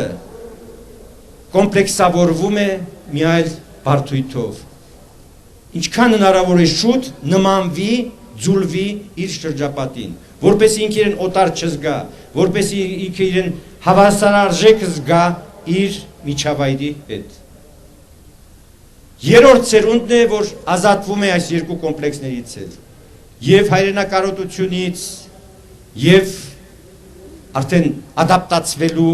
[SPEAKER 1] կոմպլեքսավորվում է մի այլ բարդույթով։ Ինչքան հնարավոր է շուտ նմանվի, ձուլվի իր շրջապատին, որպեսզի ինքը իրեն օտար չզգա, որպեսզի ինքը իրեն հավասարարժեք զգա իր միջավայրի հետ։ Երրորդ սերունդն է, որ ազատվում է այս երկու կոմպլեքսներից էլ, եւ հայրենակարոտությունից, եւ արդեն ադապտացվելու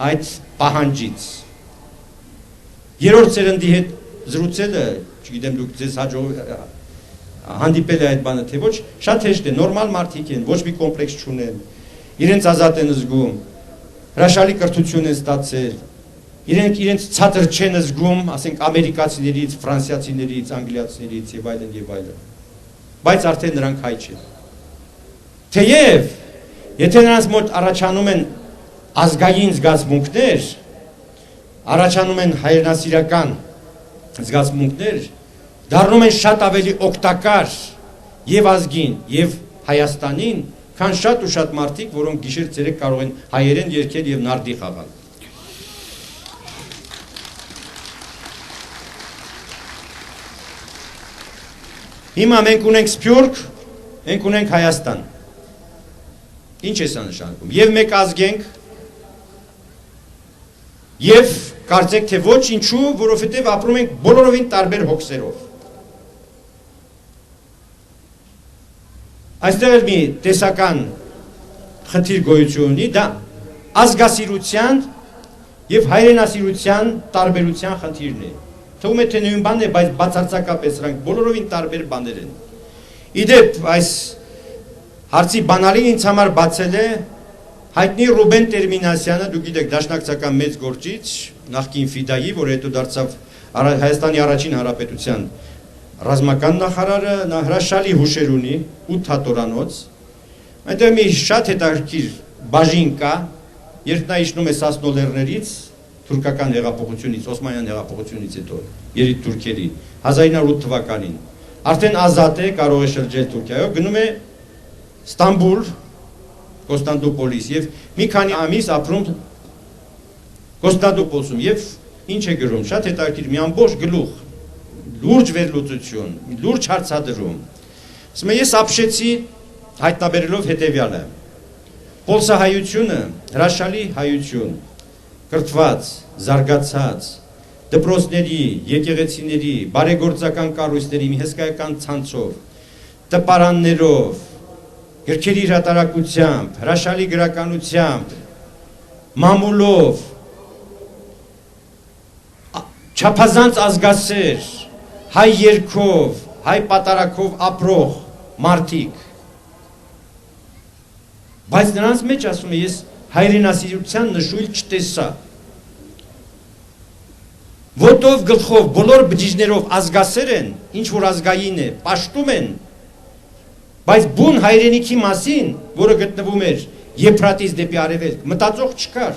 [SPEAKER 1] այդ պահանջից։ Երրորդ սերնդի հետ զրուցելը, չգիտեմ դուք ձեզ հանդիպել է այդ բանը, թե ոչ, շատ հեշտ է, նորմալ մարդիկ են, ոչ մի կոմպլեքս չունեն, իրենց ազատ են զգում, հրաշալի կրթություն են ստացել, իրենց ցածր չեն զգում, ասենք ամերիկացիներից, ֆրանսիացիներից, անգլիացիներից եւ այլն եւ այլն։ Բայց արդեն նրանք հայ չեն։ Թեև եթե նրանց մոտ առաջանում են ազգային զգացմունքներ, առաջանում են հայրենասիրական զգացմունքներ, դառնում են շատ ավելի օգտակար եւ ազգին եւ Հայաստանին, քան շատ ու շատ մարդիկ, որոնք գիշեր ցերեկ կարող են հայերեն երգել եւ նարդի խաղալ։ Հիմա մենք ունենք Սփյուռք, մենք ունենք Հայաստան։ Ինչ է սա նշանակում։ Եվ մեկ ազգ ենք, եւ կարծեք թե ոչ ինչու, որովհետեւ ապրում ենք բոլորովին տարբեր հոգսերով։ Այստեղ մի տեսական խնդիր գոյություն ունի, դա ազգասիրության եւ հայրենասիրության տարբերության խնդիրն է։ Թվում է թե նույն բանն է, բայց բացարձակապես սրանք բոլորովին տարբեր բաներ են։ Իդեպ այս հարցի բանալին ինձ համար բացել է հայտնի Ռուբեն Տերմինասյանը, դուք գիտեք, դաշնակցական մեծ գործիչ, նախկին Ֆիդայի, որ հետո դարձավ Հայաստանի առաջին հանրապետության ռազմական նախարարը, նա հրաշալի հուշեր ունի, 8 հատորանոց։ Այնտեղ մի շատ հետաքրքիր բաժին կա, երբ նա իջնում է Սասնո լեռներից, թուրքական հեղափոխությունից, Օսմանյան հեղափոխությունից հետո, երիտ թուրքերի, 1908 թվականին, արդեն ազատ է, կարող է շրջել Թուրքիայով, գնում է Ստամբուլ, Կոստանդնուպոլիս եւ մի քանի ամիս ապրում Կոստանդնուպոլսում եւ ինչ է գրում, շատ հետաքրքիր, մի ամբողջ գլուխ, լուրջ վերլուծություն, լուրջ հարցադրում։ Ասում է, ես ապշեցի հայտնաբերելով հետեւյալը. Պոլսահայությունը հրաշալի հայություն, կրթված, զարգացած, դպրոցների, եկեղեցիների, բարեգործական կառույցների մի հսկայական ցանցով, տպարաններով, գրքերի հրատարակությամբ, հրաշալի գրականությամբ, մամուլով, չափազանց ազգասեր, հայ երգով, հայ պատարակով ապրող մարդիկ։ Բայց նրանց մեջ ասում է, ես հայրենասիրության նշույլ չտեսա։ Ոտով գլխով բոլոր բջիջներով ազգասեր են, ինչ որ ազգային է, պաշտում են, բայց բուն հայրենիքի մասին, որը գտնվում էր Եփրատից դեպի արևելք, մտածող չկար։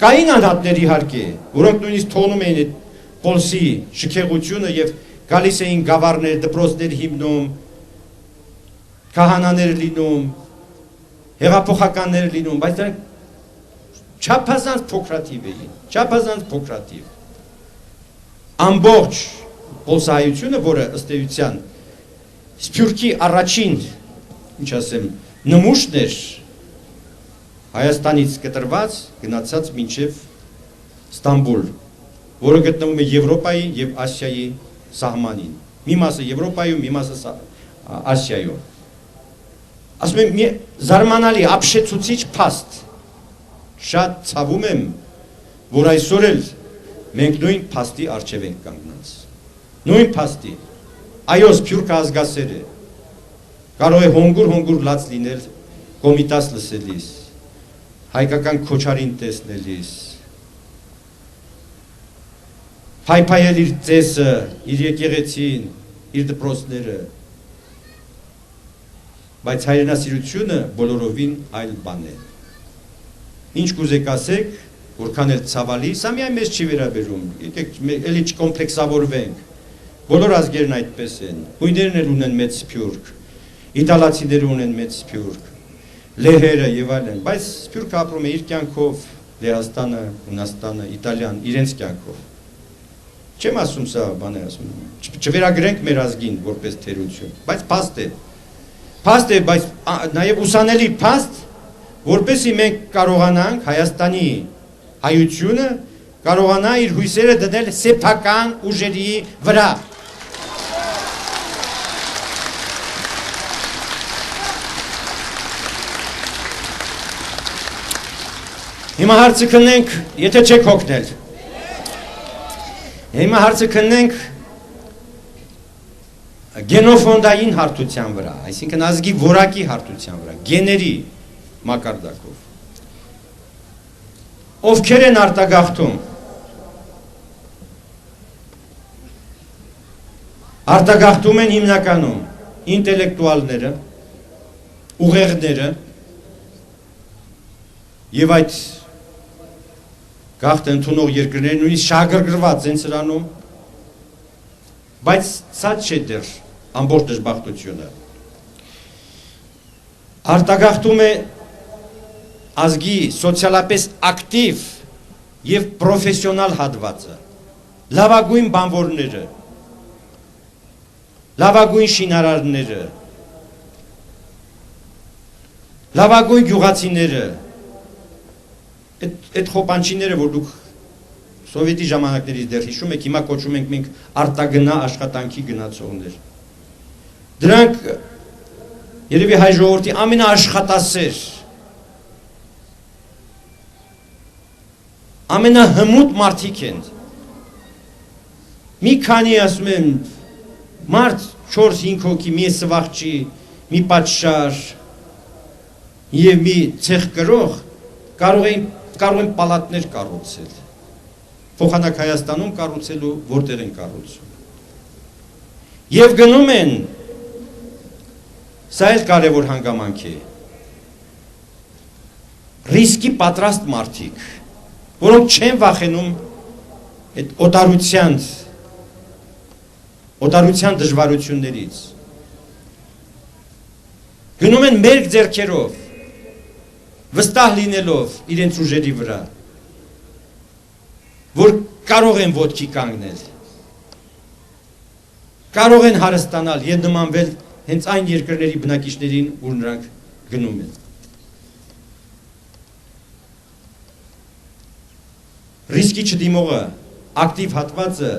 [SPEAKER 1] Կային անհատներ իհարկե, որոնք նույնիսկ թողնում էին այդ Պոլսի շքեղությունը եւ գալիս էին գավառներ, դպրոցներ հիմնում, քահանաներ լինում, հեղափոխականներ լինում, բայց դրանք չափազանց փոքրաթիվ էին, չափազանց փոքրաթիվ։ Ամբողջ Պոլսահայությունը, որը ըստ էության Սփյուռքի առաջին, ինչ ասեմ, նմուշն էր Հայաստանից կտրված, գնացած մինչև Ստամբուլ, որը գտնվում է Եվրոպայի եւ Ասիայի սահմանին։ Մի մասը Եվրոպայում, մի մասը Ասիայում։ Ասում եմ, մի զարմանալի ապշեցուցիչ փաստ։ Շատ ցավում եմ, որ այսօր էլ մենք նույն փաստի առջև ենք կանգնած։ Նույն փաստի։ Այո, Սփյուռքը ազգասեր է։ Կարող է հոնգուր լաց լինել Կոմիտաս լսելիս, հայկական քոչարին տեսնելիս, փայփայել իր ծեսը, իր եկեղեցին, իր դպրոցները, բայց հայրենասիրությունը բոլորովին այլ բան է։ Ինչ կուզեք ասեք, որքան էլ ցավալի, սա միայն մեզ չի վերաբերում, եկեք էլի չկոմպլեքսավորվենք, բոլոր ազգերն այդպես են, հույներն էլ ունեն մեծ Սփյուռք, իտալացիները ունեն մեծ Սփյուռք, լեհերը եւ այլն, բայց Սփյուռքը ապրում է իր կյանքով, Լեհաստանը, Հունաստանը, Իտալիան իրենց կյանքով։ Չեմ ասում սա բան է ասում, չվերագրենք մեր ազգին որպես թերություն, բայց փաստ է, բայց նաեւ ուսանելի փաստ, որպեսզի մենք կարողանանք Հայաստանի հայությունը կարողանա իր հույսերը դնել սեփական ուժերի վրա։ Հիմա հարցը քննենք, եթե չեք հոգնել։ Հիմա հարցը քննենք գենոֆոնդային հարթության վրա, այսինքն ազգի որակի հարթության վրա, գեների մակարդակով։ Ովքեր են արտագաղթում։ Արտագաղթում են հիմնականում ինտելեկտուալները, ուղեղները, եւ այդ գաղթ ընդունող երկրները նույնիսկ շահագրգռված են սրանում, բայց սա չէ դեռ ամբողջ դժբախտությունը։ Արտագաղթում է ազգի սոցիալապես ակտիվ եւ պրոֆեսիոնալ հատվածը, լավագույն բանվորները, լավագույն շինարարները, լավագույն գյուղացիները, այդ խոպանչիները, որ դուք սովետի ժամանակներից դեռ հիշում եք, հիմա կոչում ենք մենք արտագնա աշխատանքի գնացողներ։ Դրանք երևի հայ ժողովրդի ամենաաշխատասեր, ամենահմուտ մարդիկ են։ Մի քանի ասում եմ, մարդ 4-5 հոգի, մի սվաղճի, մի պատշար եւ մի ցեղ գրող կարող են պալատներ կառուցել։ Փոխանակ Հայաստանում կառուցելու որտեղ են կառուցում։ Եվ գնում են, սա էլ կարևոր հանգամանք է, ռիսկի պատրաստ մարդիկ, որոնք չեն վախենում այդ օտարության դժվարություններից։ Գնում են մերկ ձեռքերով, վստահ լինելով իրենց ուժերի վրա, որ կարող են ոտքի կանգնել, կարող են հարստանալ եւ նմանվել հենց այն երկրների բնակիչներին, ուր նրանք գնում են։ Ռիսկի չդիմողը, ակտիվ հատվածը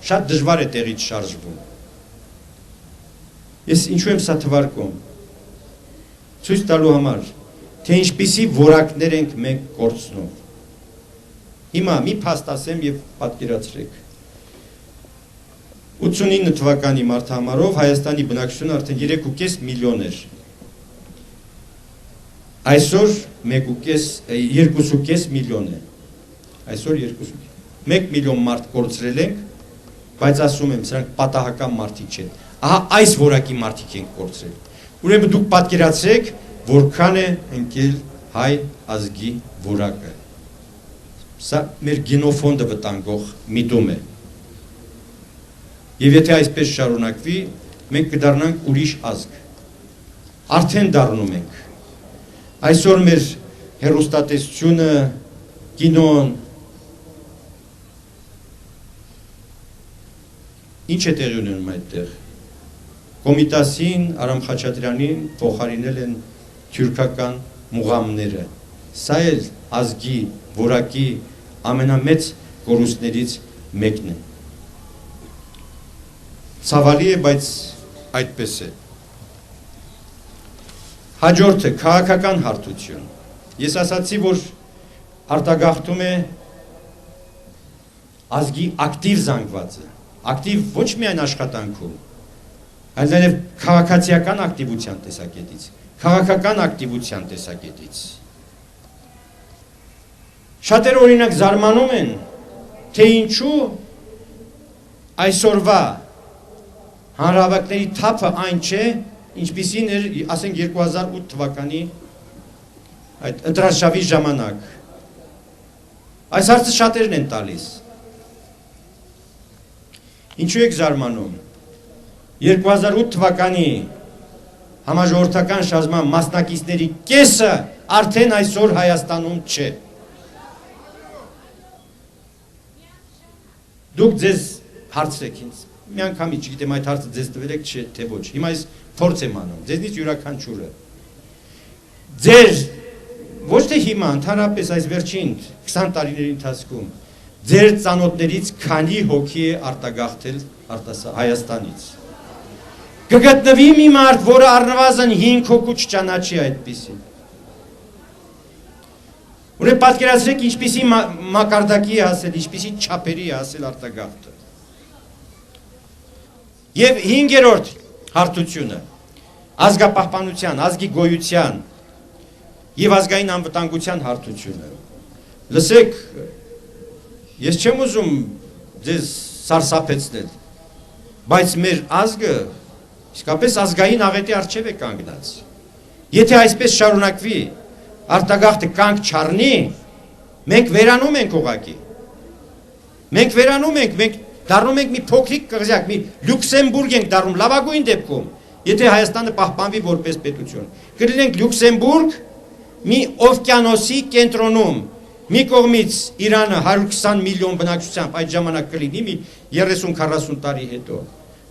[SPEAKER 1] շատ դժվար է տեղից շարժվում։ Ես ինչու եմ սա թվարկում, ցույց տալու համար, թե ինչպիսի որակներ ենք մենք կորցնում։ Հիմա մի փաստ ասեմ եւ պատկերացրեք։ 89 թվականի մարտահամարով Հայաստանի բնակչությունը արդեն 3.5 միլիոն էր։ Այսօր 2.5 միլիոն է։ Այսօր 1 միլիոն մարդ կորցրել ենք, բայց ասում եմ, սրանք պատահական մարդիկ չեն։ Ահա այս որակի մարդիկ ենք կորցրել։ Ուրեմն դուք պատկերացրեք, որքան է ընկել հայ ազգի որակը։ Սա մեր գենոֆոնդը վտանգող միտում է։ Եվ եթե այսպես շարունակվի, մենք կդառնանք ուրիշ ազգ։ Արդեն դառնում ենք։ Այսօր մեր հեռուստատեսությունը, կինոն, ինչ է տեղի ունենում այդտեղ։ Կոմիտասին, Արամ Խաչատրյանին փոխարինել են թյուրքական մուղամները։ Սա էլ ազգի որակի ամենամեծ կորուստներից մեկն է։ Ցավալի է, բայց այդպես է։ Հաջորդը քաղաքական հարթություն։ Ես ասացի, որ արտագաղթում է ազգի ակտիվ զանգվածը, ակտիվ ոչ միայն աշխատանքում, այլ նաև քաղաքացիական ակտիվության տեսակետից, քաղաքական ակտիվության տեսակետից։ Շատերը օրինակ զարմանում են, թե ինչու այսօրվա հանրահավաքների թափը այն չէ, ինչպիսին էր, ասենք 2008 թվականի այդ ընտրարշավի ժամանակ։ Այս հարցը շատերն են տալիս։ Ինչու եք զարմանում։ 2008 թվականի համաժողովրդական շարժման մասնակիցների կեսը արդեն այսօր Հայաստանում չէ։ Դուք ձեզ հարցրեք ինձ, մի անգամից չգիտեմ այդ հարցը ձեզ տվել եք չէ թե ոչ։ Հիմա ես փորձ եմ անում, ձեզնից յուրաքանչյուրը։ Ձեր ոչ թե հիմա, ընդհանրապես այս վերջին 20 տարիների ընթացքում ձեր ծանոթներից քանի հոգի է արտագաղթել Հայաստանից։ Կգտնվի մի մարդ, որը առնվազն 5 հոգու չճանաչի այդպիսին։ Ուրեմն պատկերացրեք ինչպիսի մակարդակի է հասել, ինչպիսի չափերի է հասել արտագաղթը։ Եվ 5-րդ հարթությունը ազգապահպանության, ազգի գոյության եւ ազգային անվտանգության հարթությունը։ Լսեք, ես չեմ ուզում ձեզ սարսափեցնել, բայց մեր ազգը իսկապես ազգային աղետի առջև է կանգնած։ Եթե այսպես շարունակվի, արտագաղթը կանք չառնի, մենք վերանում ենք ուղակի։ Մենք վերանում ենք, մենք դառնում ենք մի փոքրիկ կղզյակ, մի Լյուքսեմբուրգ ենք դառնում լավագույն դեպքում, եթե Հայաստանը պահպանվի որպես պետություն։ Կլինենք Լյուքսեմբուրգ, մի օվկիանոսի կենտրոնում, մի կողմից Իրանը 120 միլիոն բնակչությամբ այդ ժամանակ կլինի մի 30-40 տարի հետո։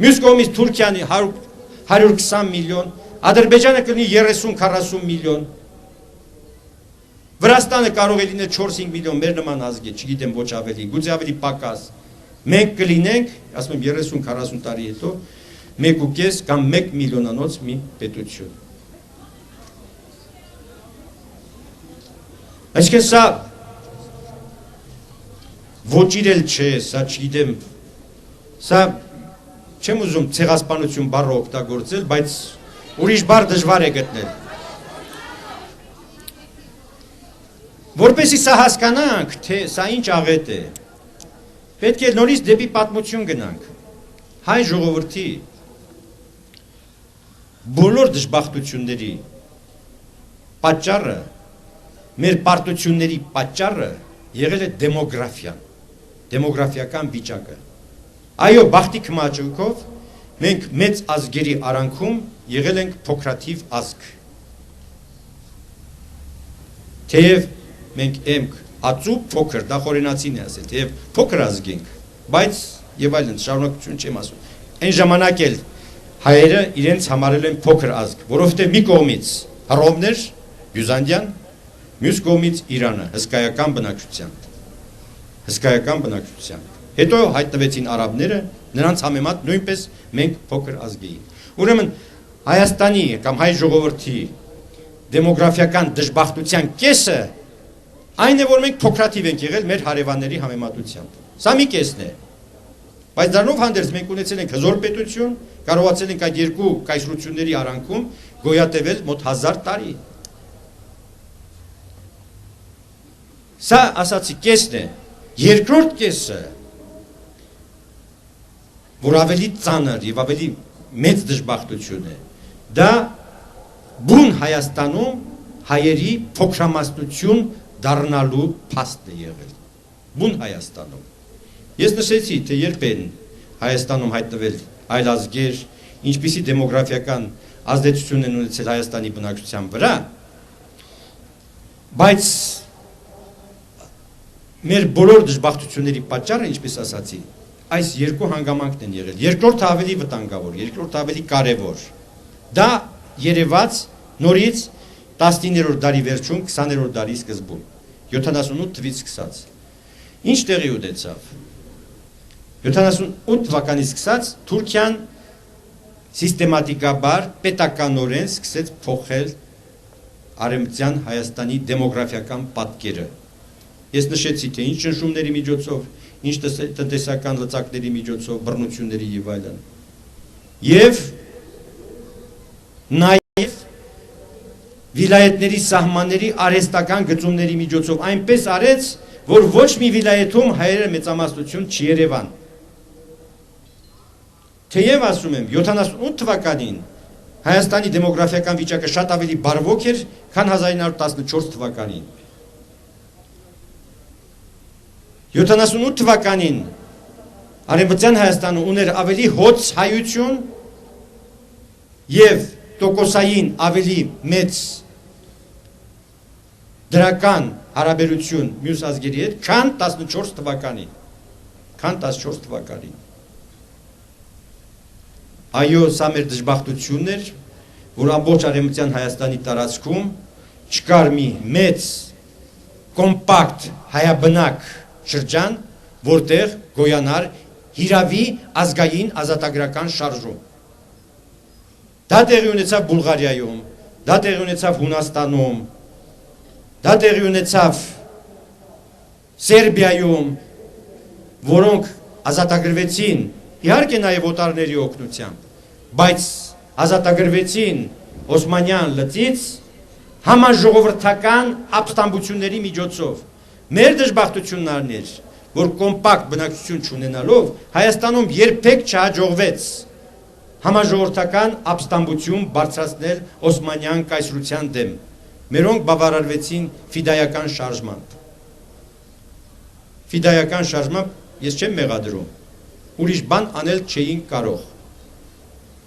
[SPEAKER 1] Մյուս կողմից Թուրքիան 120 միլիոն, Ադրբեջանը կլինի 30-40 միլիոն։ Վրաստանը կարող է լինել 4-5 միլիոն, մեր նման ազգ է, չգիտեմ ոչ ավելի, գուցե ավելի պակաս։ Մենք կլինենք, ասում եմ 30-40 տարի հետո, 1.5 կամ 1 միլիոնանոց մի պետություն։ Այսինքն սա ոչ իրել չէ, սա չգիտեմ, սա չեմ ուզում ցեղասպանություն բառը օգտագործել, բայց ուրիշ բառ դժվար է գտնել։ Որպեսզի սա հասկանանք, թե սա ինչ աղետ է, պետք է նորից դեպի պատմություն գնանք։ Հայ ժողովրդի բոլոր դժբախտությունների պատճառը, մեր պարտությունների պատճառը եղել է դեմոգրաֆիան, դեմոգրաֆիական վիճակը։ Այո, բախտի քմաճուկով մենք մեծ ազգերի արանքում եղել ենք փոքրաթիվ ազգ։ Թեև մենք ենք ածու փոքր, դա խորենացին է ասել, թեև փոքր ազգ ենք, բայց եւ այլն շարունակություն չեմ ասում։ Այն ժամանակ էլ հայերը իրենց համարել են փոքր ազգ, որովհետեւ մի կողմից հռոմներ, Բյուզանդիան, մյուս կողմից Իրանը, հսկայական բնակչությամբ։ Հետո հայտնվեցին արաբները, նրանց համեմատ նույնպես մենք փոքր ազգ էինք։ Ուրեմն Հայաստանի կամ հայ ժողովրդի դեմոգրաֆիական դժբախտության կեսը այն է, որ մենք փոքրաթիվ ենք եղել մեր հարևանների համեմատությամբ։ Սա մի կեսն է։ Բայց դրանով հանդերձ մենք ունեցել ենք հզոր պետություն, կարողացել ենք այդ երկու կայսրությունների արանքում գոյատևել մոտ 1000 տարի։ Սա ասացի կեսն է։ Երկրորդ կեսը, որ ավելի ծանր եւ ավելի մեծ դժբախտություն է, դա բուն Հայաստանում հայերի փոքրամասնություն դառնալու փաստն է եղել։ Բուն Հայաստանում։ Ես նշեցի, թե երբ են Հայաստանում հայտնվել այլ ազգեր, ինչպիսի դեմոգրաֆիական ազդեցություն են ունեցել Հայաստանի բնակչության վրա, բայց մեր բոլոր դժբախտությունների պատճառը, ինչպես ասացի, այս երկու հանգամանքն են եղել։ Երկրորդը ավելի վտանգավոր, երկրորդը ավելի կարևոր։ Դա երևաց նորից 19-րդ դարի վերջում, 20-րդ դարի սկզբում, 78 թվականից սկսած։ Ինչ տեղի ունեցավ։ 78 թվականից սկսած Թուրքիան սիստեմատիկաբար պետականորեն սկսեց փոխել Արևմտյան Հայաստանի դեմոգրաֆիական պատկերը։ Ես նշեցի, թե ինչ ճնշումների միջոցով, ինչ տնտեսական լծակների միջոցով, բռնությունների եւ այլն։ Եվ նաեւ վիլայետների սահմանների արհեստական գծումների միջոցով այնպես արեց, որ ոչ մի վիլայեթում հայերը մեծամասնություն չերևան։ Թեև ասում եմ, 78 թվականին Հայաստանի դեմոգրաֆիական վիճակը շատ ավելի բարվոք էր, քան 1914 թվականին։ 78 թվականին Արևմտյան Հայաստանը ուներ ավելի հոծ հայություն եւ տոկոսային ավելի մեծ դրական հարաբերություն մյուս ազգերի հետ, քան 14 թվականին։ Այո, սա մեր դժբախտությունն էր, որ ամբողջ Արևմտյան Հայաստանի տարածքում չկար մի մեծ կոմպակտ հայաբնակ շրջան, որտեղ գոյանար հիրավի ազգային ազատագրական շարժում։ Դա տեղի ունեցավ Բուլղարիայում, դա տեղի ունեցավ Հունաստանում, դա տեղի ունեցավ Սերբիայում, որոնք ազատագրվեցին, իհարկե նաև օտարների օգնությամբ, բայց ազատագրվեցին Օսմանյան լծից համաժողովրդական ապստամբությունների միջոցով։ Մեր դժբախտությունն առներ, որ կոմպակտ բնակչություն չունենալով Հայաստանում երբեք չհաջողվեց համաժողովրդական ապստամբություն բարձրացնել Օսմանյան կայսրության դեմ։ Մերոնք բավարարվեցին ֆիդայական շարժմամբ ես չեմ մեղադրում, ուրիշ բան անել չէին կարող,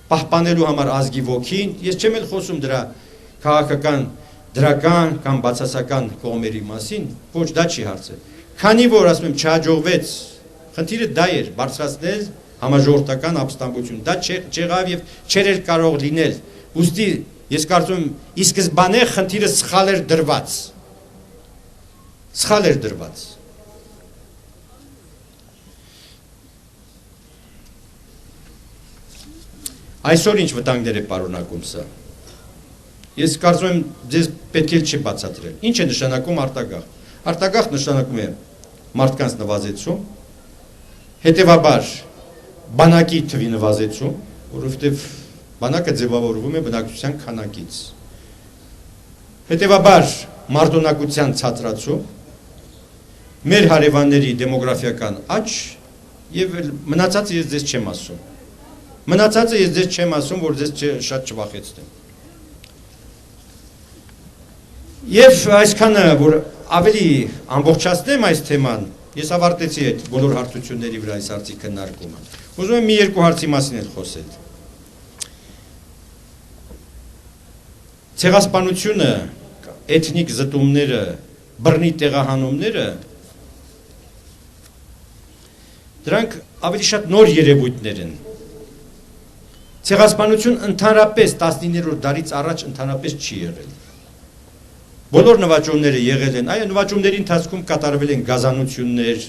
[SPEAKER 1] պահպանելու համար ազգի ոգին, ես չեմ էլ խոսում դրա քաղաքական, դրական կամ բացասական կողմերի մասին, ոչ դա չի հարցը, քանի որ ասում եմ չհաջողվեց, խնդիրը դա էր, բարձրացնել համաժողովրդական ապստամբություն, դա չեղավ եւ չէր կարող լինել, ուստի ես կարծում եմ ի սկզբանե խնդիրը սխալ էր դրված, Այսօր ինչ վտանգներ է պարունակում սա, ես կարծում եմ ձեզ պետք է չի բացատրել, ինչ է նշանակում արտագաղթ նշանակում է մարդկանց նվազեցում, հետևաբար բանակի թվի նվազեցում, որովհետև բանակը ձևավորվում է բնակչության քանակից, հետևաբար մարտունակության ցածրացում, մեր հարևանների դեմոգրաֆիական աճ եւ մնացածը ես ձեզ չեմ ասում, որ ձեզ շատ չվախեցնեմ։ Եվ այսքանը, որ ավելի ամբողջացնեմ այս թեման, ես ավարտեցի այդ բոլոր հարցությունների վրա այս հարցի քննարկումը։ Ուզում եմ մի երկու հարցի մասին էլ խոսել։ Ցեղասպանությունը, էթնիկ զտումները, բռնի տեղահանումները, դրանք ավելի շատ նոր երևույթներ են։ Ցեղասպանություն ընդհանրապես 19-րդ դարից առաջ ընդհանրապես չի եղել։ Բոլոր նվաճումները եղել են, այո, նվաճումների ընթացքում կատարվել են գազանություններ,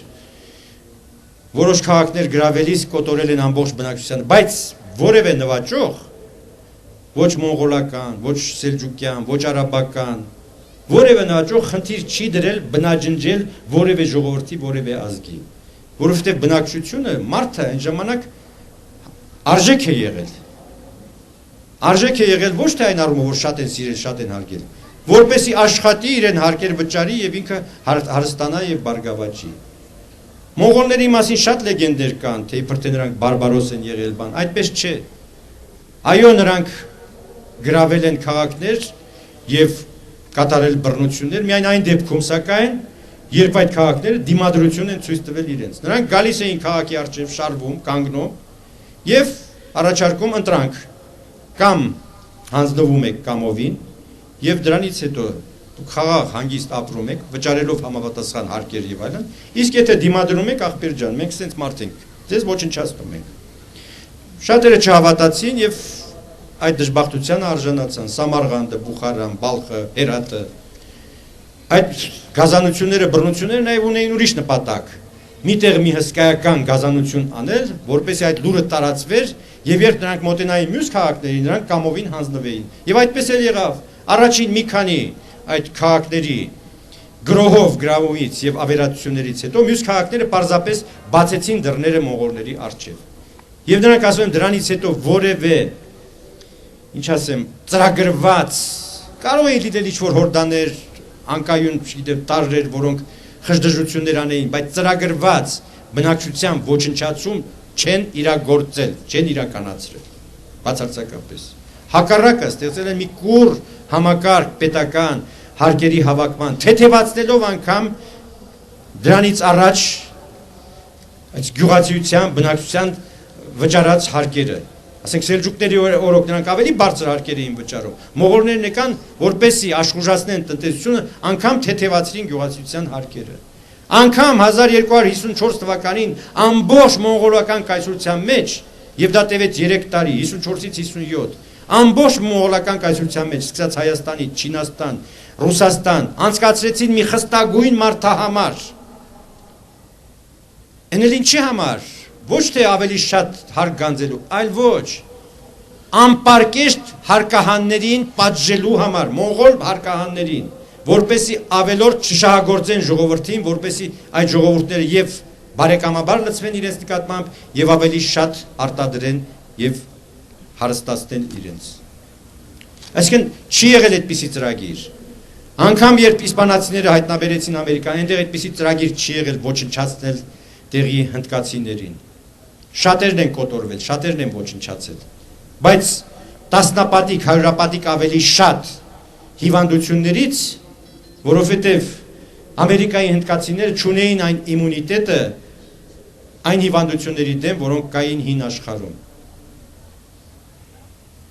[SPEAKER 1] որոշ քաղաքներ գրավելիս կոտորել են ամբողջ բնակչությանը, բայց որևէ նվաճող, ոչ մոնղոլական, ոչ սելջուկյան, ոչ արաբական, որևէ նվաճող խնդիր չի դրել բնաջնջել որևէ ժողովրդի, որևէ ազգի, որովհետև բնակչությունը, մարդը այն ժամանակ արժեք է եղել ոչ թե այն առումով, որ շատ են սիրել, շատ են հարգել, որպեսի աշխատի իրեն հարկեր վճարի եւ ինքը հարստանա եւ բարգավաճի։ Մոնղոլների մասին շատ լեգենդներ կան, թե իբր թե նրանք բարբարոս են եղել բան, այդպես չէ։ Այո, նրանք գրավել են քաղաքներ եւ կատարել բռնություններ, միայն այն դեպքում սակայն, երբ այդ քաղաքները դիմադրություն են ցույց տվել իրենց։ Նրանք գալիս էին քաղաքի առջև շարվում, կանգնում եւ առաջարկում ընտրանք կամ հանձնվում եք կամովին եւ դրանից հետո խաղաղ հանգիստ ապրում եք, վճարելով համապատասխան հարկեր եւ այլն, իսկ եթե դիմադրում եք ախպեր ջան, մենք սենց մարդ ենք, ձեզ ոչնչացնում ենք։ Շատերը չհավատացին եւ այդ դժբախտությանը արժանացան Սամարղանդը, Բուխարան, Բալխը, Հերատը։ Այդ գազանությունները, բռնությունները նաեւ ունեին ուրիշ նպատակ։ Միտեղ մի հսկայական գազանություն անել, որպեսզի այդ լուրը տարածվեր եւ երբ նրանք մոտենային մյուս քաղաքներին, նրանք կամովին հանձնվեին։ Եվ այդպես էլ եղավ։ Առաջին մի քանի այդ քաղաքների գրոհով գրավումից եւ ավերածություններից հետո մյուս քաղաքները պարզապես բացեցին դռները մոնղոլների առջև։ Եվ նրանք ասում են դրանից հետո որևէ, ինչ ասեմ, ծրագրված, կարող է լինել ինչ-որ հորդաներ, անկայուն, չգիտեմ, տարրեր, որոնք խժդժություններ անեին, բայց ծրագրված բնակչության ոչնչացում չեն իրագործել, չեն իրականացրել, բացարձակապես։ Հակառակը ստեղծել են մի կուռ համակարգ պետական հարկերի հավաքման, թեթևացնելով անգամ դրանից առաջ այդ գյուղացիության, բնակչության վճարած հարկերը։ Ասենք սելջուկների օրոք նրանք ավելի բարձր հարկեր էին վճարում։ Մողորներն եկան, որպեսզի աշխուժացնեն տնտեսությունը, անգամ թեթևացրին գյուղացիության հարկերը։ Անգամ 1254 թվականին ամբողջ մոնղոլական կայսրության մեջ, եւ դա տևեց 3 տարի, 54-ից 57, ամբողջ մոնղոլական կայսրության մեջ, սկսած Հայաստանից, Չինաստան, Ռուսաստան, անցկացրեցին մի խստագույն մարդահամար։ Էնել ինչի համար, ոչ թե ավելի շատ հարկ գանձելու, այլ ոչ, անպարկեշտ հարկահաններին պատժելու համար, մոնղոլ հարկահաններին, որպեսի ավելորդ չշահագործեն ժողովրդին, որպեսի այդ ժողովուրդները եւ բարեկամաբար լցվեն իրենց նկատմամբ եւ ավելի շատ արտադրեն եւ հարստացնեն իրենց։ Այսինքն չի եղել այդպիսի ծրագիր։ Անգամ երբ իսպանացիները հայտնաբերեցին Ամերիկան, այնտեղ այդպիսի ծրագիր չի եղել ոչնչացնել տեղի հնդկացիներին։ Շատերն են կոտորվել, շատերն են ոչնչացել։ Բայց տասնապատիկ, հարյուրապատիկ ավելի շատ հիվանդություններից, որովհետև Ամերիկայի հնդկացիները չունեին այն իմունիտետը այն հիվանդությունների դեմ, որոնք կային հին աշխարհում։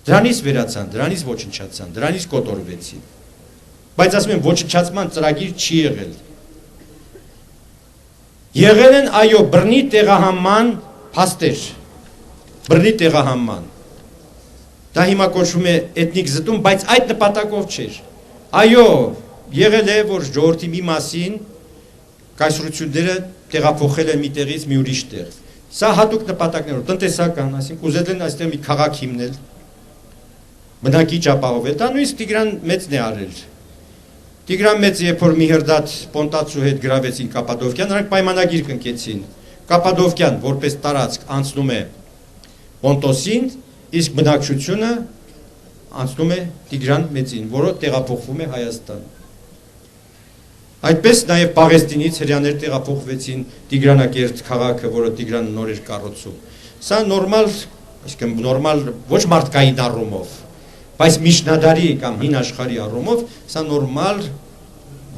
[SPEAKER 1] Դրանից վերացան, դրանից ոչնչացան, դրանից կոտորվեցին։ Բայց ասում եմ, ոչնչացման ծրագիր չի եղել։ Եղել են, այո, բռնի տեղահանման փաստեր, բռնի տեղահանման։ Դա հիմա կոչվում է էթնիկ զտում, բայց այդ նպատակով չէր։ Այո, եղել է, որ ժողովրդի մի մասին կայսրությունները տեղափոխել են մի տեղից մի ուրիշ տեղ։ Սա հատուկ նպատակներով, տնտեսական, այսինքն ուզել են այստեղ մի քաղաք հիմնել, բնակիչ ապահովել, դա նույնիսկ Տիգրան Մեծն է արել։ Տիգրան Մեծը, երբ որ Միհրդադ Պոնտացու հետ գրավեցին Կապադովկյան, նրանք պայմանագիր կնքեցին։ Կապադովկյան որպես տարածք անցնում է Պոնտոսին, իսկ բնակչությունը անցնում է Տիգրան Մեծին, որը տեղափոխվում է Հայաստան։ Այդպես նաև Պաղեստինից հրեաներ տեղափոխվեցին Տիգրանակերտ քաղաքը, որը Տիգրանը նոր էր կառուցում։ Սա նորմալ, այսինքն նորմալ ոչ մարդկային առումով, բայց միջնադարի կամ հին աշխարհի առումով սա նորմալ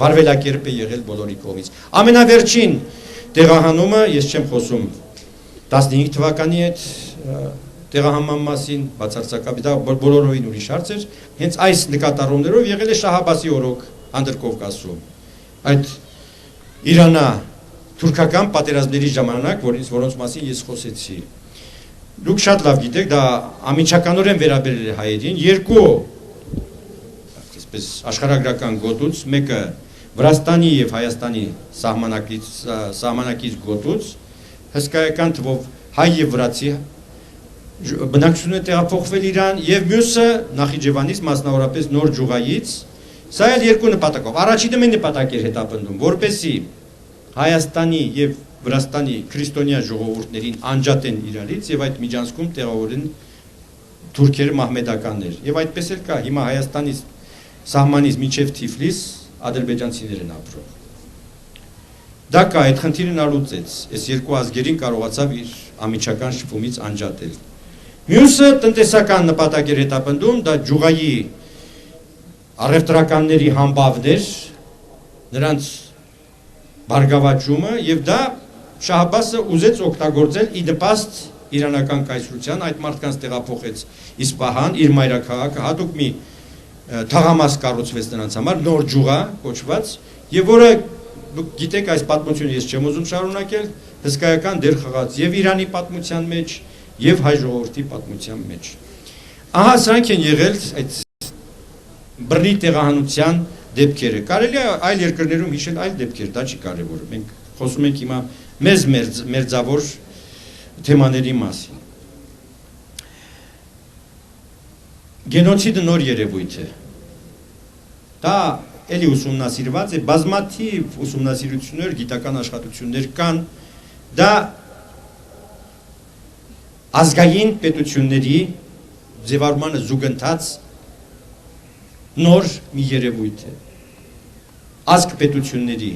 [SPEAKER 1] վարվելակերպ է եղել բոլորի կողմից։ Ամենավերջին տեղահանումը, ես չեմ խոսում 15 թվականի այդ տեղահանման մասին, բացարձակաբար դա բոլորովին ուրիշ հարց էր, հենց այս նկատառումներով եղել է Շահ Աբբասի օրոք Անդրկովկասում։ Այդ Իրանա-թուրքական պատերազմների ժամանակ, որոնց մասին ես խոսեցի։ Դուք շատ լավ գիտեք, դա ամիջականորեն վերաբերել է հայերին, երկու այսպես աշխարհագրական գոտուց, մեկը Վրաստանի եւ Հայաստանի սահմանակից գոտուց, հսկայական թվով հայ եւ վրացի բնակչությունը տեղափոխվել Իրան եւ մյուսը Նախիջևանից, մասնավորապես Նոր Ջուղայից, սա էլ երկու նպատակով։ Առաջինը մի նպատակ էր հետապնդում, որպեսզի Հայաստանի եւ Վրաստանի քրիստոնյա ժողովուրդներին անջատեն իրարից եւ այդ միջանցքում տեղավորեն թուրքերը մահմեդականներ։ Եվ այդպես էլ կա, հիմա Հայաստանից սահմանից մինչև Թիֆլիս ադրբեջանցիներ են ապրում։ Դա կա, այդ խնդիրը նա լուծեց, այս երկու ազգերին կարողացավ իր ամիջական շփումից անջատել։ Մյուսը տնտեսական նպատակ էր հետապնդում, դա Ջուղայի առևտրականների համբավներ, նրանց բարգավաճումը եւ դա Շահ Աբբասը ուզեց օգտագործել ի դեպաստ իրանական կայսրության, այդ մարդկանց տեղափոխեց Իսպահան, իր մայրաքաղաքը, հատուկ մի թաղամաս կառուցվեց նրանց համար, Նոր Ջուղա կոչված, եւ որը դուք գիտեք այս պատմությունը ես չեմ ուզում շարունակել, հսկայական դեր խաղաց եւ Իրանի պատմության մեջ եւ հայ ժողովրդի պատմության մեջ։ Ահա սրանք են եղել այդ բռնի տեղահանության դեպքերը։ Կարելի է այլ երկրներում հիշել այլ դեպքեր, դա չի կարևոր։ Մենք խոսում ենք հիմա մեզ մերձավոր թեմաների մասին։ Գենոցիդը նոր երևույթ է։ Դա էլի ուսումնասիրված է, բազմաթիվ ուսումնասիրություններ, գիտական աշխատություններ կան, դա ազգային պետությունների ձևավորմանը զուգընթաց նոր մի երևույթ է։ Ազգ պետությունների,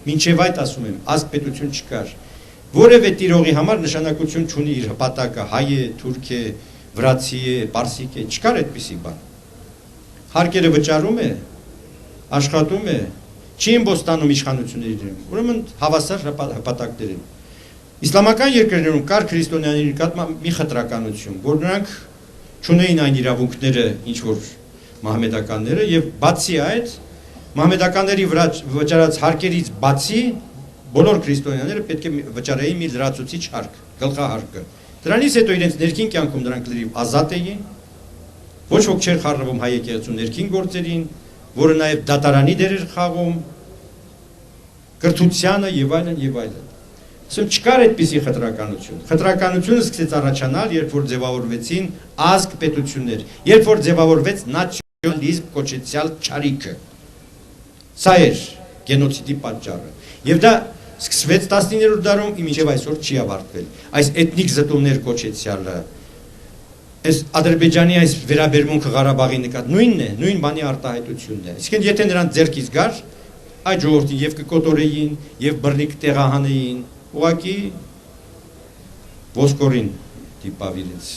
[SPEAKER 1] մինչև այդ ասում եմ, ազգ պետություն չկար, որևէ տիրողի համար նշանակություն չունի իր հպատակը, հայ է, թուրք է, վրացի է, պարսիկ է, չկար այդպիսի բան։ Հարկերը վճարում է, աշխատում է, չի իմբոստանում իշխանությունների դեմ, ուրեմն հավասար հպատակներ են։ Իսլամական երկրներում կար քրիստոնյաների նկատմամբ մի խտրականություն, որ նրանք չունեին այն իրավունքները, ինչ որ մահմեդականները, եւ բացի այդ մահմեդականների վճարած հարկերից բացի բոլոր քրիստոնյաները պետք է վճարեին մի լրացուցիչ հարկ, գլխահարկը։ Դրանից հետո իրենց ներքին կյանքում նրանք լրիվ ազատ էին, ոչ ոք չէր խառնվում հայ եկեղեցու ներքին գործերին, որը նաև դատարանի դեր էր խաղում, կրթությանը եւ այլն եւ այլն։ Ասում չկար այդպիսի խտրականություն։ Խտրականությունը սկսեց առաջանալ, երբ որ ձևավորվեցին ազգ պետություններ, երբ որ ձևավորվեց նացիոնալիզմ կոչեցյալ ճարիքը։ Սա էր գենոցիդի պատճառը։ Եվ դա սկսվեց 19-րդ դարում, մինչև այսօր չի ավարտվել։ Այս էթնիկ զտումներ կոչեցյալը, այս Ադրբեջանի այս վերաբերմունքը Ղարաբաղի նկատ նույնն է, նույն բանի արտահայտությունն է։ Իսկ եթե նրանց ձեռքից գար, այդ ժողովրդին եւ կկոտորեին, եւ բռնի կտեղահանեին, ուղղակի ոսկորին տիպավ իրենց